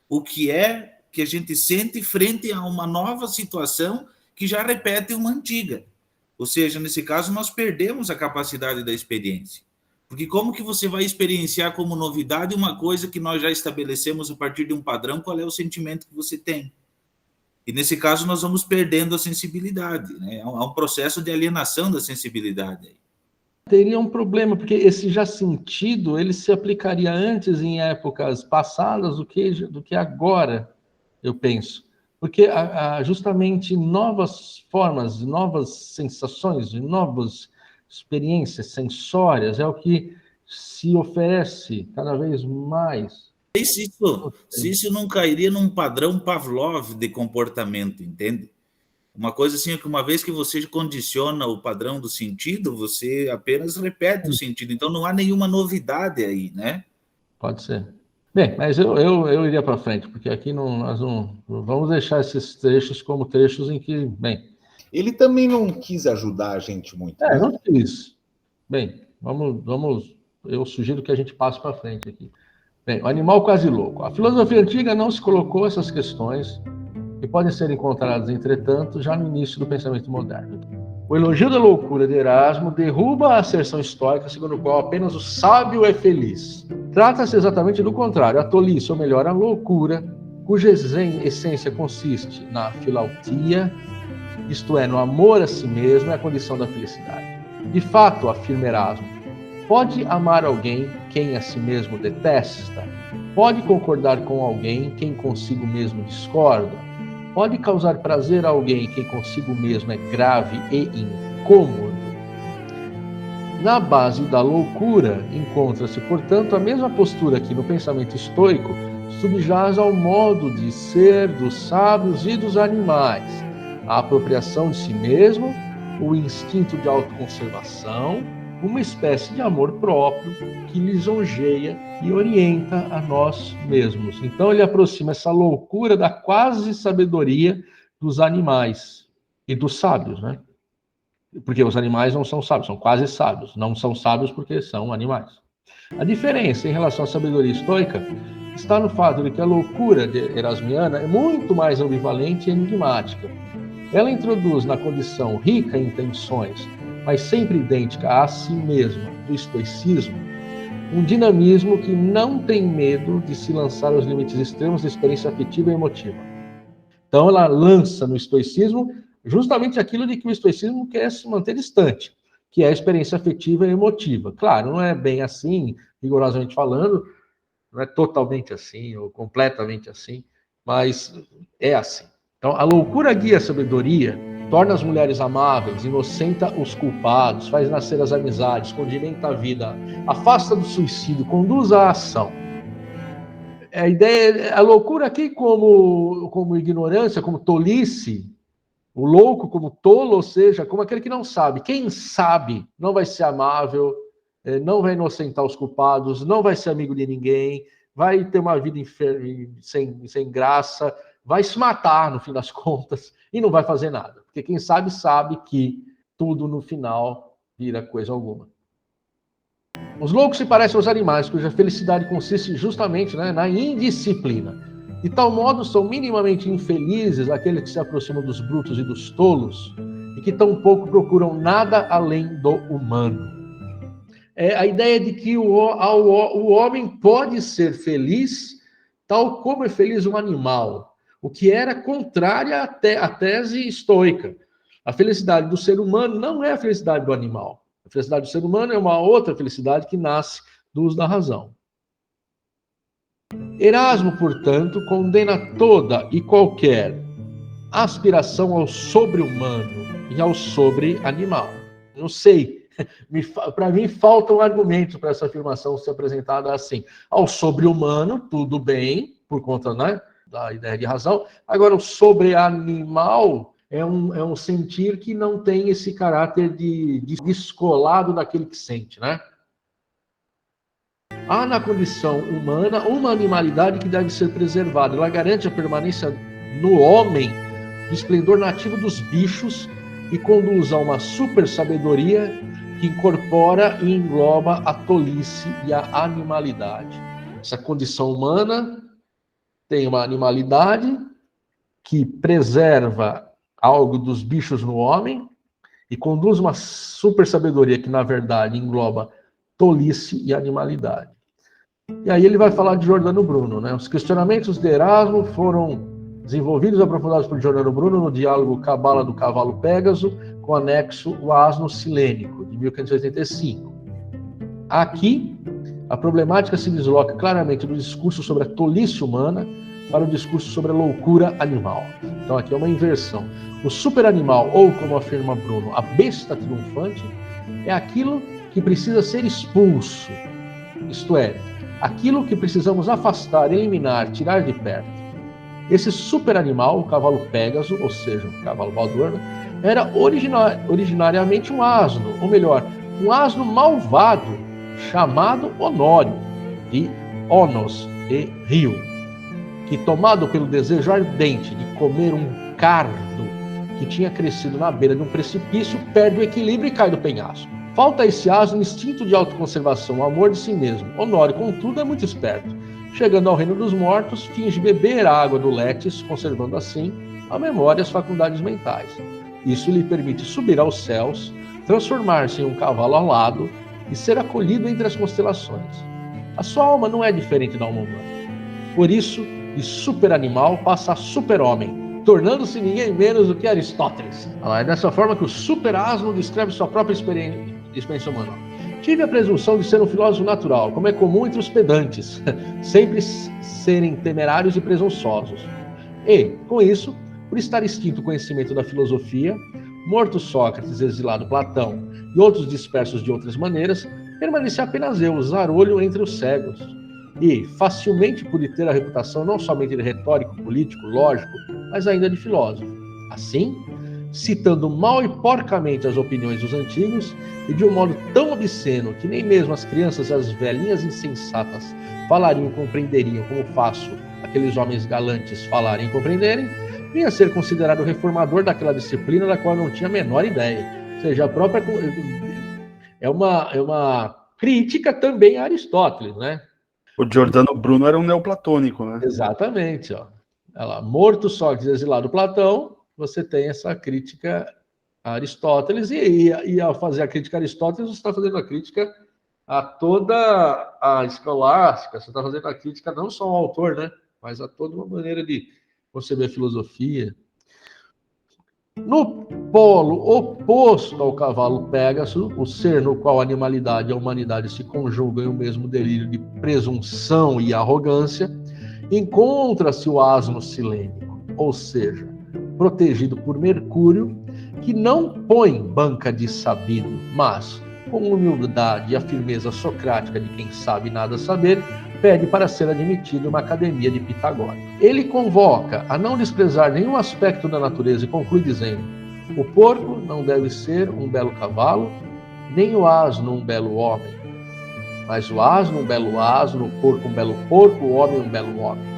o que é que a gente sente frente a uma nova situação que já repete uma antiga. Ou seja, nesse caso, nós perdemos a capacidade da experiência. Porque como que você vai experienciar como novidade uma coisa que nós já estabelecemos a partir de um padrão, qual é o sentimento que você tem? E nesse caso, nós vamos perdendo a sensibilidade, né? É um processo de alienação da sensibilidade. Teria um problema, porque esse já sentido, ele se aplicaria antes em épocas passadas do que agora, eu penso. Porque justamente novas formas, novas sensações, novas experiências sensórias é o que se oferece cada vez mais. Se isso não cairia num padrão Pavlov de comportamento, entende? Uma coisa assim é que uma vez que você condiciona o padrão do sentido, você apenas repete o sentido. Então não há nenhuma novidade aí, né? Pode ser. Bem, mas eu iria para frente, porque aqui nós não vamos deixar esses trechos como trechos em que, bem... Ele também não quis ajudar a gente muito. Né? Não quis. Bem, vamos. Eu sugiro que a gente passe para frente aqui. Bem, o animal quase louco. A filosofia antiga não se colocou essas questões que podem ser encontradas, entretanto, já no início do pensamento moderno. O elogio da loucura de Erasmo derruba a asserção estoica segundo a qual apenas o sábio é feliz. Trata-se exatamente do contrário, a tolice, ou melhor, a loucura, cuja essência consiste na filautia, isto é, no amor a si mesmo, é a condição da felicidade. De fato, afirma Erasmo, pode amar alguém quem a si mesmo detesta? Pode concordar com alguém quem consigo mesmo discorda? Pode causar prazer a alguém quem consigo mesmo é grave e incômodo? Na base da loucura encontra-se, portanto, a mesma postura que no pensamento estoico subjaz ao modo de ser dos sábios e dos animais, a apropriação de si mesmo, o instinto de autoconservação, uma espécie de amor próprio que lisonjeia e orienta a nós mesmos. Então ele aproxima essa loucura da quase sabedoria dos animais e dos sábios, né? Porque os animais não são sábios, são quase sábios. Não são sábios porque são animais. A diferença em relação à sabedoria estoica está no fato de que a loucura erasmiana é muito mais ambivalente e enigmática. Ela introduz na condição rica em intenções, mas sempre idêntica a si mesma, do estoicismo, um dinamismo que não tem medo de se lançar aos limites extremos da experiência afetiva e emotiva. Então ela lança no estoicismo justamente aquilo de que o estoicismo quer se manter distante, que é a experiência afetiva e emotiva. Claro, não é bem assim, rigorosamente falando, não é totalmente assim ou completamente assim, mas é assim. Então, a loucura guia a sabedoria, torna as mulheres amáveis, inocenta os culpados, faz nascer as amizades, condimenta a vida, afasta do suicídio, conduz à ação. A ideia, a loucura aqui como ignorância, como tolice, o louco como tolo, ou seja, como aquele que não sabe. Quem sabe não vai ser amável, não vai inocentar os culpados, não vai ser amigo de ninguém, vai ter uma vida sem graça, vai se matar no fim das contas e não vai fazer nada. Porque quem sabe, sabe que tudo no final vira coisa alguma. Os loucos se parecem aos animais, cuja felicidade consiste justamente, na indisciplina. De tal modo são minimamente infelizes aqueles que se aproximam dos brutos e dos tolos e que tão pouco procuram nada além do humano. A ideia de que o homem pode ser feliz tal como é feliz um animal, o que era contrária à tese estoica. A felicidade do ser humano não é a felicidade do animal. A felicidade do ser humano é uma outra felicidade que nasce do uso da razão. Erasmo, portanto, condena toda e qualquer aspiração ao sobre-humano e ao sobre-animal. Não sei, para mim faltam argumentos para essa afirmação ser apresentada assim. Ao sobre-humano, tudo bem, por conta, né, da ideia de razão. Agora, o sobre-animal é um sentir que não tem esse caráter de descolado daquele que sente, né? Há na condição humana uma animalidade que deve ser preservada. Ela garante a permanência no homem do esplendor nativo dos bichos e conduz a uma super sabedoria que incorpora e engloba a tolice e a animalidade. Essa condição humana tem uma animalidade que preserva algo dos bichos no homem e conduz uma super sabedoria que, na verdade, engloba tolice e animalidade. E aí ele vai falar de Giordano Bruno, né? Os questionamentos de Erasmo foram desenvolvidos e aprofundados por Giordano Bruno no diálogo Cabala do Cavalo Pégaso, com anexo O Asno Silênico, de 1585. Aqui, a problemática se desloca claramente do discurso sobre a tolice humana para o discurso sobre a loucura animal. Então aqui é uma inversão. O superanimal, ou como afirma Bruno, a besta triunfante, é aquilo que precisa ser expulso, isto é, aquilo que precisamos afastar, eliminar, tirar de perto. Esse superanimal, o cavalo Pégaso, ou seja, o cavalo voador, era originariamente um asno, ou melhor, um asno malvado, chamado Honório, de Onos e Rio, que, tomado pelo desejo ardente de comer um cardo que tinha crescido na beira de um precipício, perde o equilíbrio e cai do penhasco. Falta a esse asno instinto de autoconservação, o amor de si mesmo. Honório, contudo, é muito esperto. Chegando ao reino dos mortos, finge beber a água do Létis, conservando assim a memória e as faculdades mentais. Isso lhe permite subir aos céus, transformar-se em um cavalo alado e ser acolhido entre as constelações. A sua alma não é diferente da alma humana. Por isso, de superanimal passa a super-homem, tornando-se ninguém menos do que Aristóteles. É dessa forma que o super-asno descreve sua própria experiência humana. Tive a presunção de ser um filósofo natural, como é comum entre os pedantes, sempre serem temerários e presunçosos. E, com isso, por estar extinto o conhecimento da filosofia, morto Sócrates, exilado Platão e outros dispersos de outras maneiras, permaneci apenas eu, zarolho entre os cegos. E, facilmente pude ter a reputação não somente de retórico, político, lógico, mas ainda de filósofo. Assim, citando mal e porcamente as opiniões dos antigos, e de um modo tão obsceno que nem mesmo as crianças e as velhinhas insensatas falariam e compreenderiam como faço aqueles homens galantes falarem e compreenderem, vinha a ser considerado o reformador daquela disciplina da qual eu não tinha a menor ideia. Ou seja, a própria é uma crítica também a Aristóteles, né? O Giordano Bruno era um neoplatônico, né? Exatamente, ó. Ela, morto Sócrates, exilado Platão, você tem essa crítica a Aristóteles, e ao fazer a crítica a Aristóteles, você está fazendo a crítica a toda a escolástica, você está fazendo a crítica não só ao autor, né, mas a toda uma maneira de conceber a filosofia. No polo oposto ao cavalo Pégaso, o ser no qual a animalidade e a humanidade se conjugam em um mesmo delírio de presunção e arrogância, encontra-se o asno silênico, ou seja, protegido por Mercúrio, que não põe banca de sabido, mas, com humildade e a firmeza socrática de quem sabe nada saber, pede para ser admitido em uma academia de Pitagora. Ele convoca a não desprezar nenhum aspecto da natureza e conclui dizendo: o porco não deve ser um belo cavalo, nem o asno um belo homem, mas o asno um belo asno, o porco um belo porco, o homem um belo homem.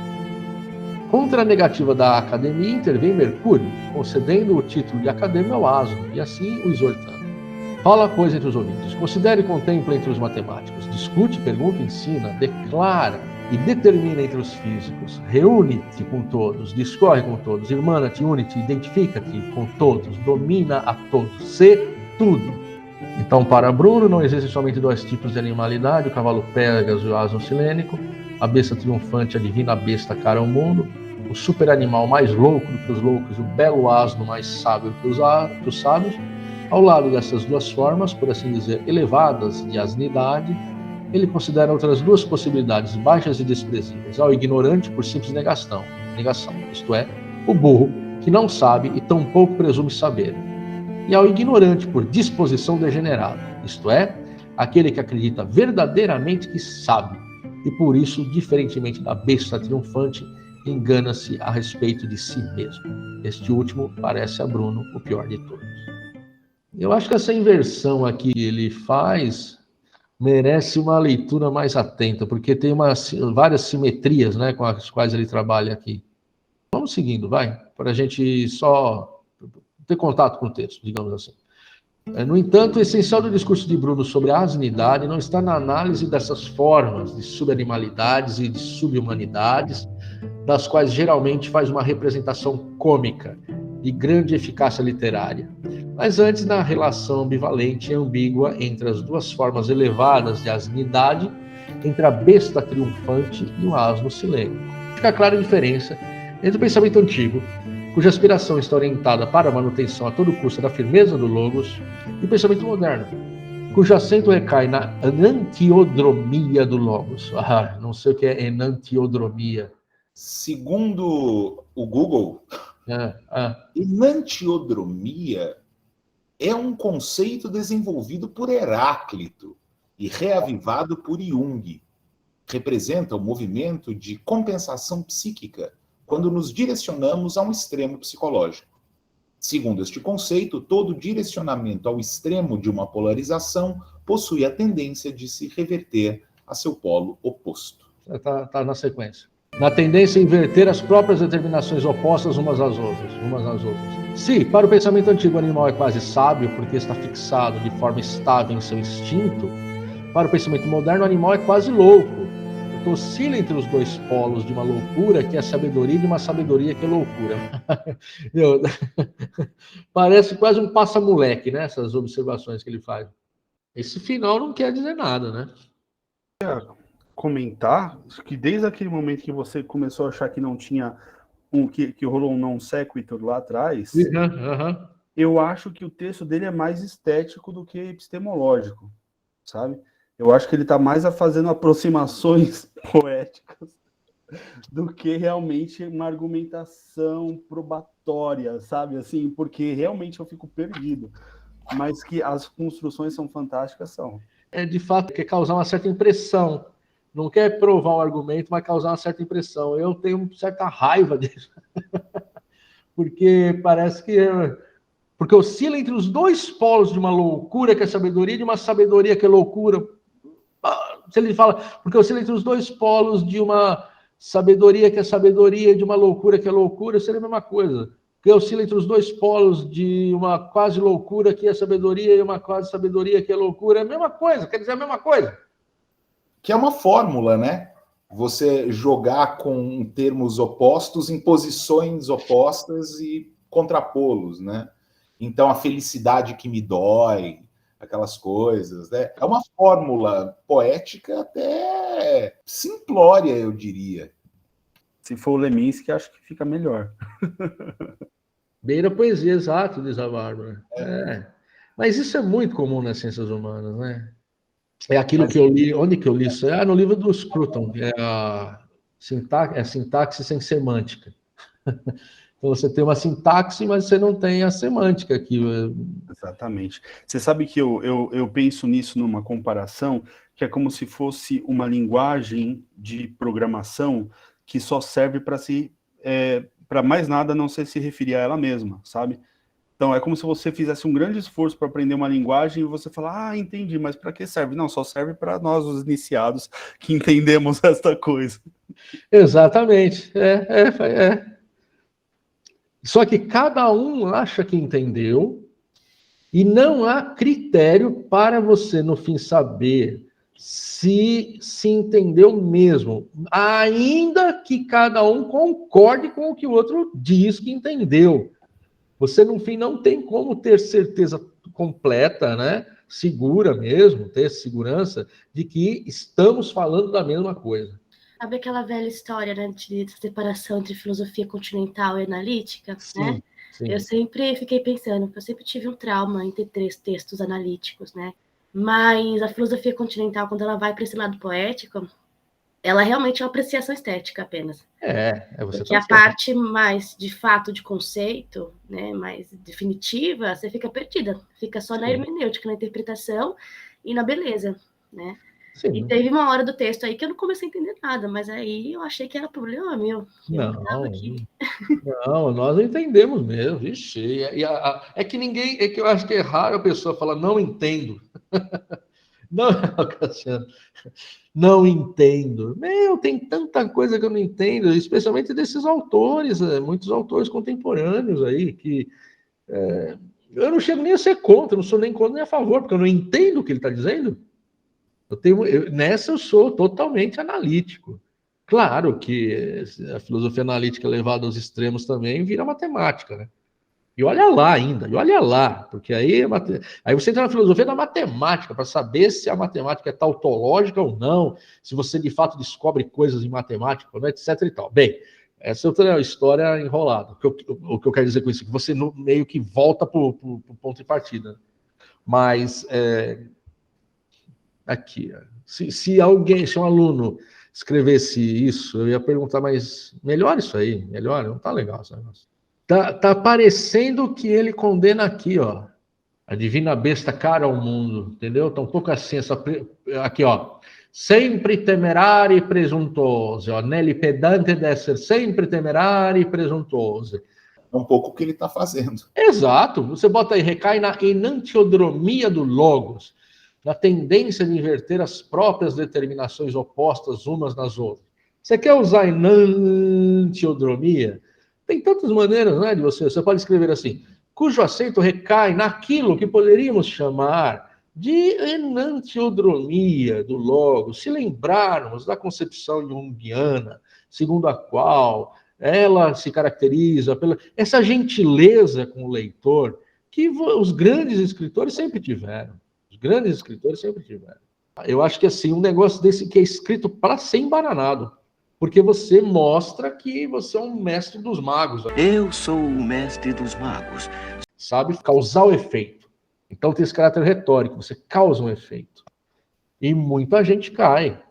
Contra a negativa da academia intervém Mercúrio, concedendo o título de acadêmio ao asno, e assim o exortando. Fala, pois, entre os ouvintes, considere e contempla entre os matemáticos, discute, pergunta, ensina, declara e determina entre os físicos, reúne-te com todos, discorre com todos, irmana-te, une-te, identifica-te com todos, domina a todos, sê tudo. Então, para Bruno, não existem somente dois tipos de animalidade, o cavalo Pégaso e o asno silênico, a besta triunfante, a divina besta cara ao mundo, o superanimal mais louco do que os loucos, o belo asno mais sábio que os sábios. Ao lado dessas duas formas, por assim dizer, elevadas de asnidade, ele considera outras duas possibilidades baixas e desprezíveis: ao ignorante por simples negação, isto é, o burro que não sabe e tampouco presume saber, e ao ignorante por disposição degenerada, isto é, aquele que acredita verdadeiramente que sabe, e por isso, diferentemente da besta triunfante, engana-se a respeito de si mesmo. Este último parece a Bruno o pior de todos. Eu acho que essa inversão aqui que ele faz merece uma leitura mais atenta, porque tem várias simetrias, né, com as quais ele trabalha aqui. Vamos seguindo, vai, para a gente só ter contato com o texto, digamos assim. No entanto, o essencial do discurso de Bruno sobre a asnidade não está na análise dessas formas de subanimalidades e de subhumanidades, das quais geralmente faz uma representação cômica de grande eficácia literária, mas antes na relação ambivalente e ambígua entre as duas formas elevadas de asnidade, entre a besta triunfante e o asno silêncio. Fica clara a diferença entre o pensamento antigo, cuja aspiração está orientada para a manutenção a todo custo da firmeza do logos, e o pensamento moderno, cujo acento recai na enantiodromia do logos. Não sei o que é enantiodromia. Segundo o Google, enantiodromia é um conceito desenvolvido por Heráclito e reavivado por Jung. Representa o movimento de compensação psíquica quando nos direcionamos a um extremo psicológico. Segundo este conceito, todo direcionamento ao extremo de uma polarização possui a tendência de se reverter a seu polo oposto. Está na sequência. Na tendência a inverter as próprias determinações opostas umas às outras. Se, para o pensamento antigo, o animal é quase sábio porque está fixado de forma estável em seu instinto, para o pensamento moderno, o animal é quase louco, porque oscila entre os dois polos de uma loucura que é sabedoria e de uma sabedoria que é loucura. Parece quase um passa-moleque, né? Essas observações que ele faz. Esse final não quer dizer nada, né? Comentar que desde aquele momento que você começou a achar que não tinha que rolou um non sequitur lá atrás, eu acho que o texto dele é mais estético do que epistemológico, sabe? Eu acho que ele está mais fazendo aproximações poéticas do que realmente uma argumentação probatória, sabe? Assim, porque realmente eu fico perdido. Mas que as construções são fantásticas, são. De fato, quer causar uma certa impressão. Não quer provar o argumento, mas causar uma certa impressão. Eu tenho certa raiva disso. Porque parece que... Porque oscila entre os dois polos de uma loucura que é sabedoria e de uma sabedoria que é loucura. Se ele fala, porque oscila entre os dois polos de uma sabedoria que é sabedoria e de uma loucura que é loucura, seria a mesma coisa. Porque oscila entre os dois polos de uma quase loucura que é sabedoria e uma quase sabedoria que é loucura, é a mesma coisa, quer dizer a mesma coisa. Que é uma fórmula, né? Você jogar com termos opostos em posições opostas e contrapô-los, né? Então, a felicidade que me dói, aquelas coisas, né? É uma fórmula poética até simplória, eu diria. Se for o Leminski, acho que fica melhor. Beira poesia, exato, diz a Bárbara. Mas isso é muito comum nas ciências humanas, né? É aquilo que eu li, onde que eu li isso? No livro do Scruton, que é a sintaxe sem semântica. Então você tem uma sintaxe, mas você não tem a semântica aqui. Exatamente. Você sabe que eu penso nisso numa comparação, que é como se fosse uma linguagem de programação que só serve para mais nada, a não ser se referir a ela mesma, sabe? Então, é como se você fizesse um grande esforço para aprender uma linguagem e você falar, entendi, mas para que serve? Não, só serve para nós, os iniciados, que entendemos esta coisa. Exatamente. Só que cada um acha que entendeu e não há critério para você, no fim, saber se entendeu mesmo, ainda que cada um concorde com o que o outro diz que entendeu. Você, no fim, não tem como ter certeza completa, né? Segura mesmo, ter segurança de que estamos falando da mesma coisa. Sabe aquela velha história, né, de separação entre filosofia continental e analítica? Sim, né? Sim. Eu sempre fiquei pensando, eu sempre tive um trauma entre três textos analíticos, né? Mas a filosofia continental, quando ela vai para esse lado poético, ela realmente é uma apreciação estética apenas. Você Porque tá a certo. parte mais, de fato, de conceito, né, mais definitiva, você fica perdida. Fica só na hermenêutica, na interpretação e na beleza, né? Sim. E teve uma hora do texto aí que eu não comecei a entender nada, mas aí eu achei que era problema meu. Não, nós não entendemos mesmo. Vixe, é que eu acho que é raro a pessoa falar, não entendo. Não, Cassiano, não entendo. Tem tanta coisa que eu não entendo, especialmente desses autores, muitos autores contemporâneos aí, que eu não chego nem a ser contra, não sou nem contra nem a favor, porque eu não entendo o que ele está dizendo. Nessa eu sou totalmente analítico. Claro que a filosofia analítica levada aos extremos também vira matemática, né? E olha lá ainda, porque aí você entra na filosofia da matemática, para saber se a matemática é tautológica ou não, se você de fato descobre coisas em matemática, etc e tal. Bem, essa é outra história enrolada. O que eu quero dizer com isso? Que você meio que volta para o ponto de partida. Mas, aqui, se um aluno escrevesse isso, eu ia perguntar, mas melhor isso aí, melhor, não tá legal esse negócio. Tá parecendo que ele condena aqui, ó. A divina besta cara ao mundo, entendeu? Tá um pouco assim, aqui, ó. Sempre temerário e presuntuoso, ó. Nele pedante deve ser sempre temerário e presuntuoso. É um pouco o que ele está fazendo. Exato. Você bota aí, recai na enantiodromia do logos, na tendência de inverter as próprias determinações opostas umas nas outras. Você quer usar enantiodromia? Tem tantas maneiras, né, de você pode escrever assim, cujo acento recai naquilo que poderíamos chamar de enantiodromia do logos, se lembrarmos da concepção junguiana, segundo a qual ela se caracteriza pela essa gentileza com o leitor que os grandes escritores sempre tiveram. Eu acho que assim, um negócio desse que é escrito para ser embananado. Porque você mostra que você é um mestre dos magos. Eu sou o mestre dos magos. Sabe causar o efeito. Então tem esse caráter retórico, você causa um efeito. E muita gente cai.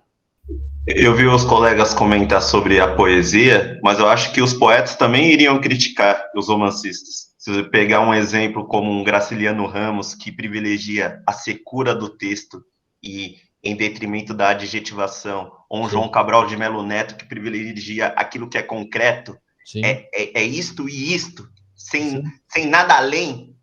Eu vi os colegas comentar sobre a poesia, mas eu acho que os poetas também iriam criticar os romancistas. Se você pegar um exemplo como um Graciliano Ramos, que privilegia a secura do texto e em detrimento da adjetivação, ou um João Cabral de Melo Neto, que privilegia aquilo que é concreto, é isto e isto, sem nada além.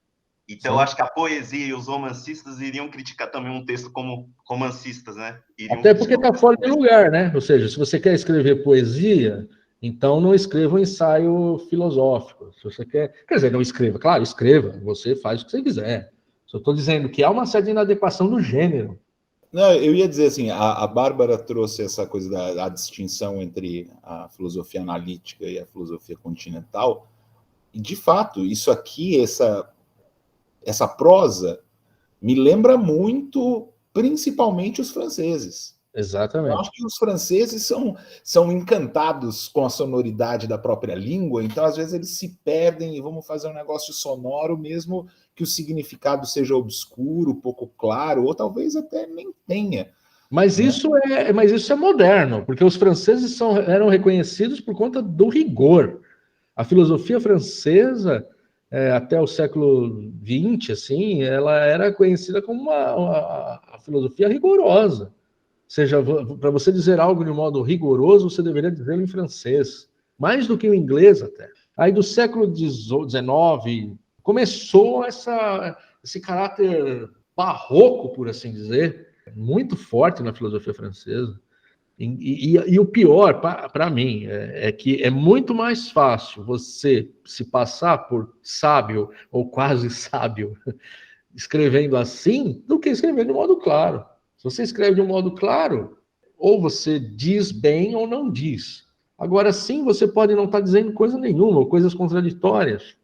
Então, eu acho que a poesia e os romancistas iriam criticar também um texto como romancistas, né? Até porque está fora de lugar, né? Ou seja, se você quer escrever poesia, então não escreva um ensaio filosófico. Se você quer dizer, não escreva. Claro, escreva. Você faz o que você quiser. Só estou dizendo que há uma certa inadequação do gênero. Não, eu ia dizer assim, a Bárbara trouxe essa coisa da distinção entre a filosofia analítica e a filosofia continental, e de fato, isso aqui, essa prosa, me lembra muito, principalmente os franceses. Exatamente. Eu acho que os franceses são encantados com a sonoridade da própria língua, então às vezes eles se perdem e vamos fazer um negócio sonoro mesmo que o significado seja obscuro, pouco claro, ou talvez até nem tenha. Mas isso é moderno, porque os franceses eram reconhecidos por conta do rigor. A filosofia francesa, até o século XX, assim, ela era conhecida como a filosofia rigorosa. Ou seja, para você dizer algo de um modo rigoroso, você deveria dizê-lo em francês. Mais do que o inglês, até. Aí, do século XIX, começou esse caráter barroco, por assim dizer, muito forte na filosofia francesa. E o pior, para mim, é que é muito mais fácil você se passar por sábio ou quase sábio escrevendo assim do que escrevendo de modo claro. Se você escreve de um modo claro, ou você diz bem ou não diz. Agora sim, você pode não estar dizendo coisa nenhuma, ou coisas contraditórias.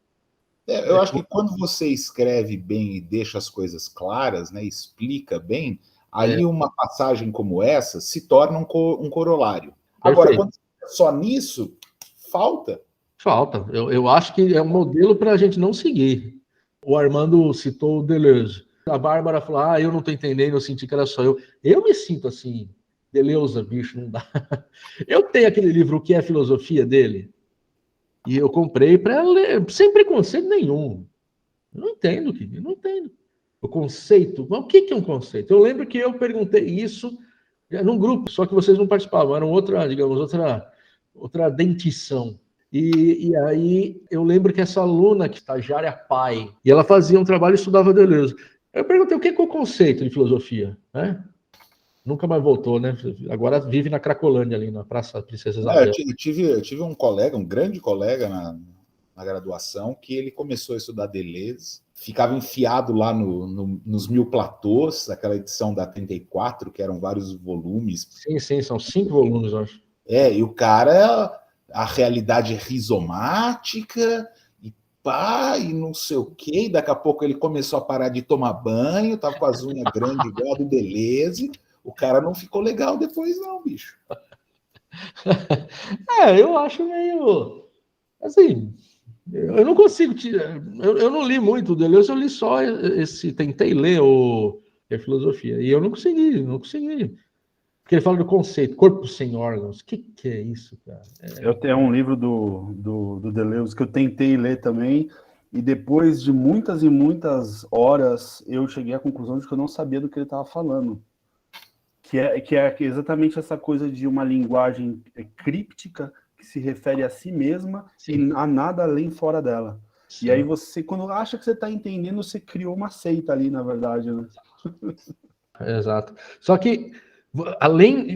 Eu acho que quando você escreve bem e deixa as coisas claras, né, explica bem, aí uma passagem como essa se torna um corolário. Agora, quando é só nisso, falta. Eu acho que é um modelo para a gente não seguir. O Armando citou o Deleuze. a Bárbara falou, eu não tô entendendo, eu senti que era só eu. Eu me sinto assim, Deleuze, bicho, não dá. Eu tenho aquele livro, O que é Filosofia, dele, e eu comprei para ler, sem preconceito nenhum. Eu não entendo, eu não entendo. O conceito, mas o que é um conceito? Eu lembro que eu perguntei isso num grupo, só que vocês não participavam, era outra dentição. E aí eu lembro que essa aluna, que estagiária pai, e ela fazia um trabalho e estudava Deleuze. Eu perguntei o que é o conceito de filosofia, né? Nunca mais voltou, né? Agora vive na Cracolândia, ali na Praça Princesa Isabel. Eu tive um colega, um grande colega na graduação, que ele começou a estudar Deleuze, ficava enfiado lá nos Mil Platôs, aquela edição da 34, que eram vários volumes. Sim, são 5 volumes, eu acho. E o cara, a realidade rizomática, e pá, e não sei o quê, e daqui a pouco ele começou a parar de tomar banho, tava com as unhas grandes igual a do Deleuze, o cara não ficou legal depois não, bicho. Eu acho meio, assim, eu não consigo eu não li muito o Deleuze, eu li só tentei ler a filosofia, e eu não consegui. Porque ele fala do conceito, corpo sem órgãos. O que é isso, cara? Eu tenho um livro do Deleuze que eu tentei ler também, e depois de muitas e muitas horas, eu cheguei à conclusão de que eu não sabia do que ele estava falando. Que é exatamente essa coisa de uma linguagem críptica que se refere a si mesma e a nada além fora dela. Sim. E aí você, quando acha que você está entendendo, você criou uma seita ali, na verdade, né? Exato. Só que,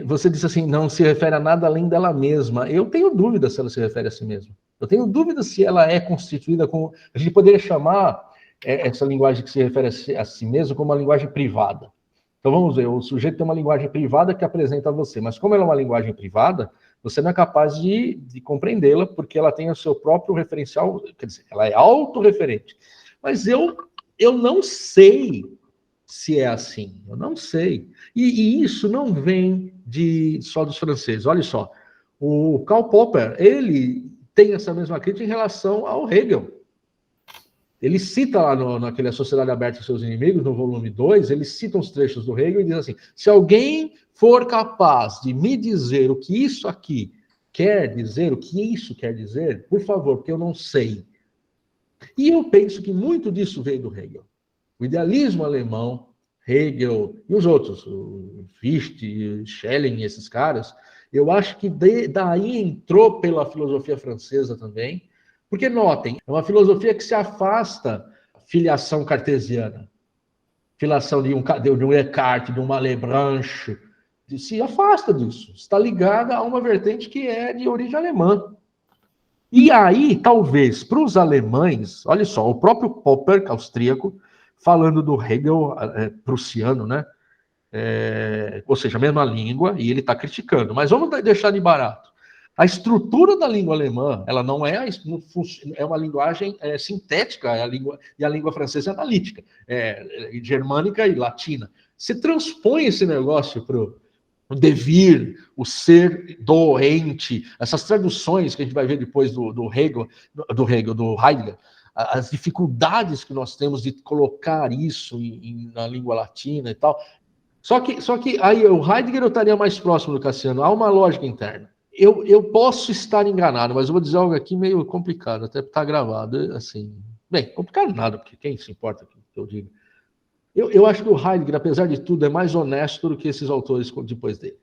você disse assim, não se refere a nada além dela mesma. Eu tenho dúvida se ela se refere a si mesma. Eu tenho dúvida se ela é constituída como... A gente poderia chamar essa linguagem que se refere a si mesma como uma linguagem privada. Então vamos ver, o sujeito tem uma linguagem privada que apresenta a você, mas como ela é uma linguagem privada, você não é capaz de compreendê-la, porque ela tem o seu próprio referencial, quer dizer, ela é autorreferente. Mas eu não sei se é assim, eu não sei. E isso não vem só dos franceses. Olha só, o Karl Popper, ele tem essa mesma crítica em relação ao Hegel. Ele cita lá naquele A Sociedade Aberta aos Seus Inimigos, no volume 2, ele cita uns trechos do Hegel e diz assim, se alguém for capaz de me dizer o que isso aqui quer dizer, o que isso quer dizer, por favor, porque eu não sei. E eu penso que muito disso veio do Hegel. O idealismo alemão, Hegel e os outros, o Fichte, Schelling, esses caras, eu acho que daí entrou pela filosofia francesa também, porque, notem, é uma filosofia que se afasta da filiação cartesiana, filiação de um Descartes, de um Malebranche, se afasta disso, está ligada a uma vertente que é de origem alemã. E aí, talvez, para os alemães, olha só, o próprio Popper, austríaco, falando do Hegel prussiano, né? Ou seja, a mesma língua, e ele está criticando, mas vamos deixar de barato. A estrutura da língua alemã, ela não é uma linguagem sintética, e a língua francesa é analítica, germânica e latina. Você transpõe esse negócio para o devir, o ser doente, essas traduções que a gente vai ver depois do Heidegger, as dificuldades que nós temos de colocar isso na língua latina e tal. Só que aí o Heidegger eu estaria mais próximo do Cassiano, há uma lógica interna. Eu posso estar enganado, mas eu vou dizer algo aqui meio complicado, até está gravado, assim. Bem, complicado nada, porque quem se importa que eu digo. Eu acho que o Heidegger, apesar de tudo, é mais honesto do que esses autores depois dele.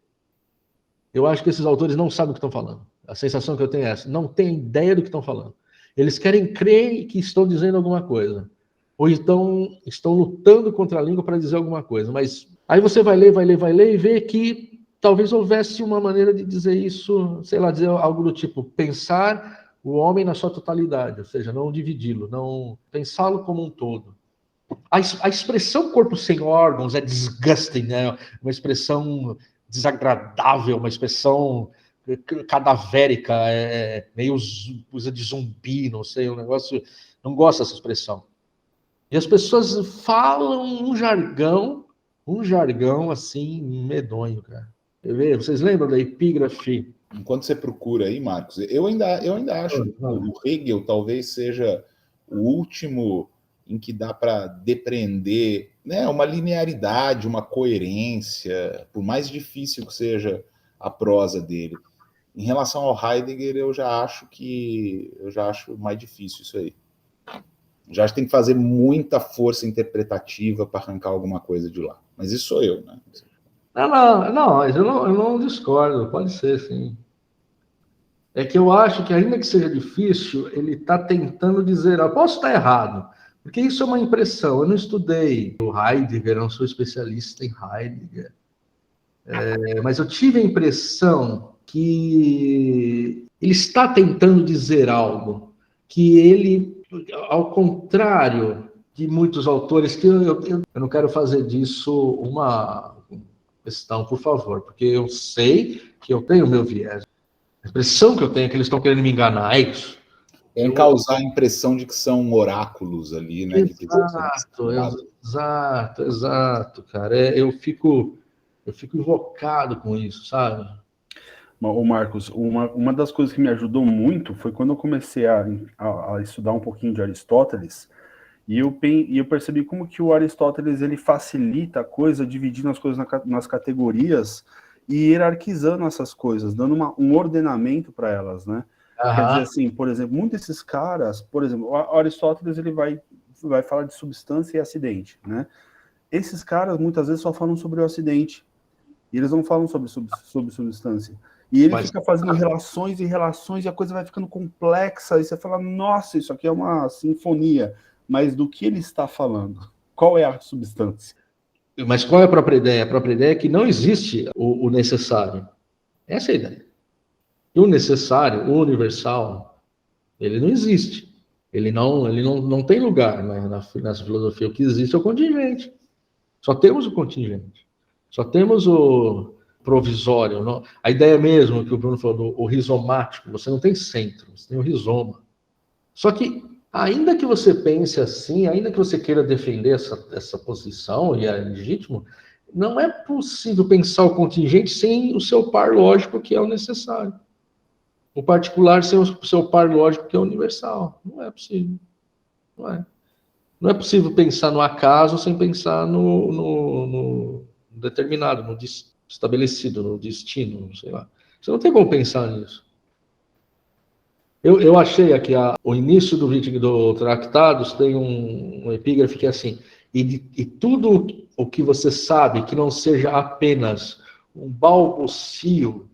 Eu acho que esses autores não sabem o que estão falando. A sensação que eu tenho é essa, não têm ideia do que estão falando. Eles querem crer que estão dizendo alguma coisa, ou então estão lutando contra a língua para dizer alguma coisa, mas aí você vai ler e vê que talvez houvesse uma maneira de dizer isso, sei lá, dizer algo do tipo, pensar o homem na sua totalidade, ou seja, não dividi-lo, não pensá-lo como um todo. A expressão corpo sem órgãos é disgusting, né? Uma expressão desagradável, uma expressão cadavérica, meio coisa de zumbi, não sei, um negócio, não gosto dessa expressão. E as pessoas falam um jargão assim, medonho, cara. Vocês lembram da epígrafe? Enquanto você procura aí, Marcos, eu ainda acho que o Hegel talvez seja o último em que dá para depreender né, uma linearidade, uma coerência, por mais difícil que seja a prosa dele. Em relação ao Heidegger, eu já acho mais difícil isso aí. Já acho que tem que fazer muita força interpretativa para arrancar alguma coisa de lá. Mas isso sou eu, né? Não, mas eu não discordo, pode ser, sim. É que eu acho que, ainda que seja difícil, ele está tentando dizer, eu posso estar errado, porque isso é uma impressão. Eu não estudei o Heidegger, eu não sou especialista em Heidegger, mas eu tive a impressão que ele está tentando dizer algo, que ele, ao contrário de muitos autores, que eu não quero fazer disso uma questão, por favor, porque eu sei que eu tenho o meu viés. A impressão que eu tenho é que eles estão querendo me enganar, é isso. Querem causar a impressão de que são oráculos ali, né? Exato, cara. Eu fico invocado com isso, sabe? Ô Marcos, uma das coisas que me ajudou muito foi quando eu comecei a estudar um pouquinho de Aristóteles, e eu percebi como que o Aristóteles ele facilita a coisa, dividindo as coisas nas categorias e hierarquizando essas coisas, dando um ordenamento para elas, né? Quer dizer assim, por exemplo, muitos desses caras, por exemplo, o Aristóteles ele vai falar de substância e acidente, né? Esses caras muitas vezes só falam sobre o acidente, e eles não falam sobre substância. E ele fica fazendo relações e relações, e a coisa vai ficando complexa, e você fala, nossa, isso aqui é uma sinfonia. Mas do que ele está falando? Qual é a substância? Mas qual é a própria ideia? A própria ideia é que não existe o necessário. Essa é a ideia. E o necessário, o universal, ele não existe. Ele não tem lugar nessa filosofia. O que existe é o contingente. Só temos o contingente. Só temos o provisório. Não? A ideia mesmo que o Bruno falou, o rizomático, você não tem centro, você tem o rizoma. Só que, ainda que você pense assim, ainda que você queira defender essa posição, e é legítimo, não é possível pensar o contingente sem o seu par lógico, que é o necessário. O particular sem o seu par lógico, que é universal. Não é possível. Não é possível pensar no acaso sem pensar no determinado, no estabelecido, no destino, sei lá. Você não tem como pensar nisso. Eu achei aqui, o início do Tractados tem um epígrafe que é assim, e tudo o que você sabe que não seja apenas um balbucio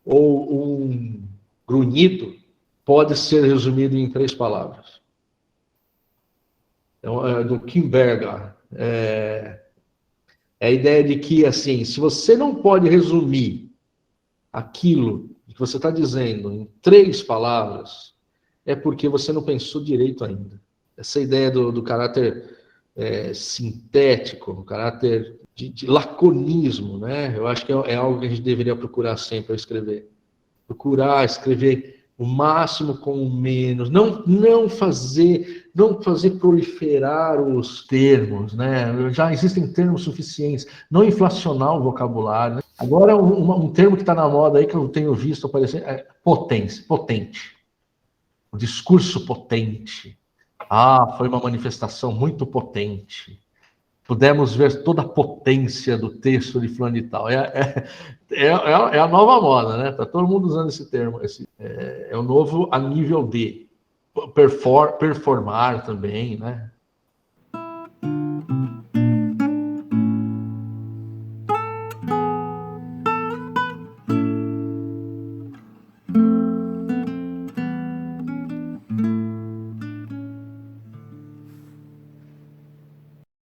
ou um grunhido, pode ser resumido em 3 palavras. Então, do Kim Berger. É a ideia de que, assim, se você não pode resumir aquilo que você está dizendo em 3 palavras, é porque você não pensou direito ainda. Essa ideia do caráter sintético, o caráter de laconismo, né? Eu acho que é algo que a gente deveria procurar sempre ao escrever. Procurar escrever o máximo com o menos, não fazer proliferar os termos, né? Já existem termos suficientes, não inflacionar o vocabulário, né? Agora, um termo que está na moda aí, que eu tenho visto aparecer, é potente. O discurso potente. Foi uma manifestação muito potente. Pudemos ver toda a potência do texto de fulano e tal. É a nova moda, né? Está todo mundo usando esse termo. É o novo a nível de performar também, né?